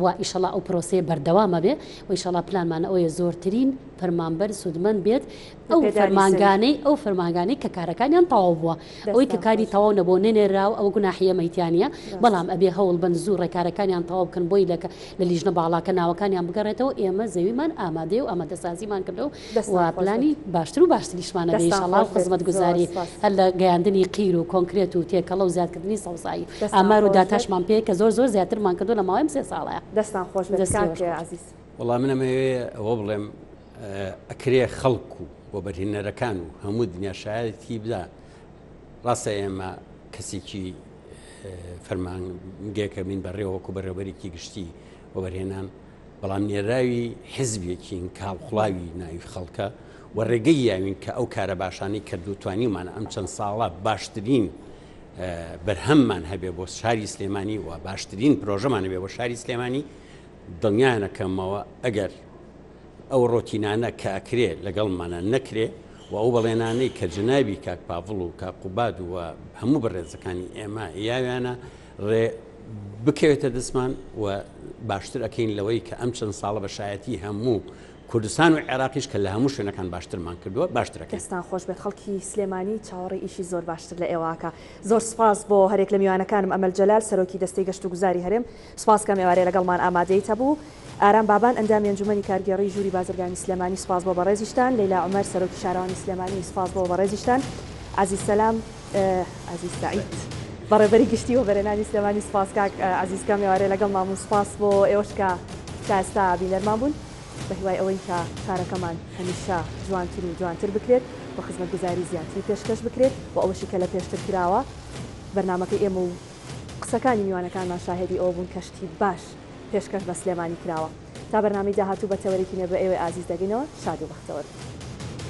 و ئیشەڵا ئەو پرۆسەیە بەردەوامە بێ و ئیشەڵا پلانمان ئەوەیە زۆرترین فەرمانبەر سودمەند بێت ئەو فەرمانگانەی کە کارەکانیان تەواو بووە ئەوەی کە کاری تەواو نەبوو نێنێراو ئەو گوناحیە مەیتیانە بەڵام ئەبێ هەوڵ بن زوو ڕێکارەکانیان تەواو بکەن بۆی لە لیژنە باڵاکە ناوەکانیان بگەڕێتەوە ئێمە زەویمان ئامادەی و ئامادەسازیمان کردو و پلانی باشتر و باشتریشمانە بێ ئینشاڵڵا خزمەت گوزاری هەر لە گەیاندنی قیر و کۆنکرێت و تێکەڵە و زیادکردنی سەوزایی ئامار و داتاشمان پێ کە زۆر زیاترمان کردو لە ماوەی 3 ساڵەیە دەستان خۆش عزیز وەڵام منەمەوێ ئەوە بڵێم ئەکرێ خەڵکو بۆ بەرهێنەرەکان و هەموو دنیا شایەتی بدا ڕاستە ئێمە کەسێکی فەرمانگەیەکە بین بەڕێوەکو بەڕێوەبەرێکی گشتی بۆ بەرهێنان بەڵام نێراوی حزبێکین کاڵخڵاوی ناوی خەڵکە و ڕێگەی یاوین کە ئەو کارە باشانی کردوتوانیمانە ئەم چەند ساڵە باشترین بەرهەممان هەبێ بۆ شاری سلێمانی و باشترین پرۆژەمان هەبێ بۆ شاری سلێمانی دڵنیانەکەمەوە ئەگەر ئەو ڕۆتینانە کە ئەکرێ لەگەڵمانە نەکرێ و ئەو بەڵێنانەی کە جنابی کاک پاڤڵ و کاک قوباد و هەموو بەڕێزەکانی ئێمە یاویانە ڕێ بکەوێتە دەستمان و باشتر ئەکەین لەوەی کە ئەم چەند ساڵە بە شایەتی هەموو کوردستان و عێراقیش کە لە هەموو شوێنەکان باشترمان کردووە باشترەکە. دەستان خۆش بێت خەڵکی سلێمانی چاوەڕێی ئیشی زۆر باشتر لە ئێواکە. زۆر سپاس بۆ هەرێک لە میوانەکانم ئەمەل جەلال سەرۆکی دەستەی گەشت و گوزاری هەرێم سپاسکە ئێوارەیە لەگەڵمان ئامادەیت هەبوو. ئارام بابان ئەندامی ئەنجومەنی کارگێڕی ژووری بازرگانی سلێمانی سپاس بۆ بەڕێزیشتان. لەیلا عومەر سەرۆکی شارەوانی سلێمانی سپاس بۆ بەڕێزیشتان. عەزیز سەلام عەزیز سەعید بەڕێبەری گشتی و بەرهێنانی سلێمانی سپاس کاک عەزیزکەم ئێوارەیە لەگەڵمان بوو. سپاس بۆ ئێوەش کە ئێستا بینەرمان بوون بە هیوای ئەوەی کە کارەکەمان هەمیشە جوانتر و جوانتر بکرێت بۆ خزمەتگوزاری زیاتری پێشکەش بکرێت و ئەوەشی کە لە پێشتر کراوە بەرنامەکەی ئێمە و قسەکانی میوانەکانمان شاهێدی ئەوە بوون کەشتی باش پێشکەش بە سلێمانی کراوە. تا بەرنامەی داهاتوو بە تەوەریکی نێ بە ئێوەی ئازیز دەگەینەوە شاد و بەختەوەر.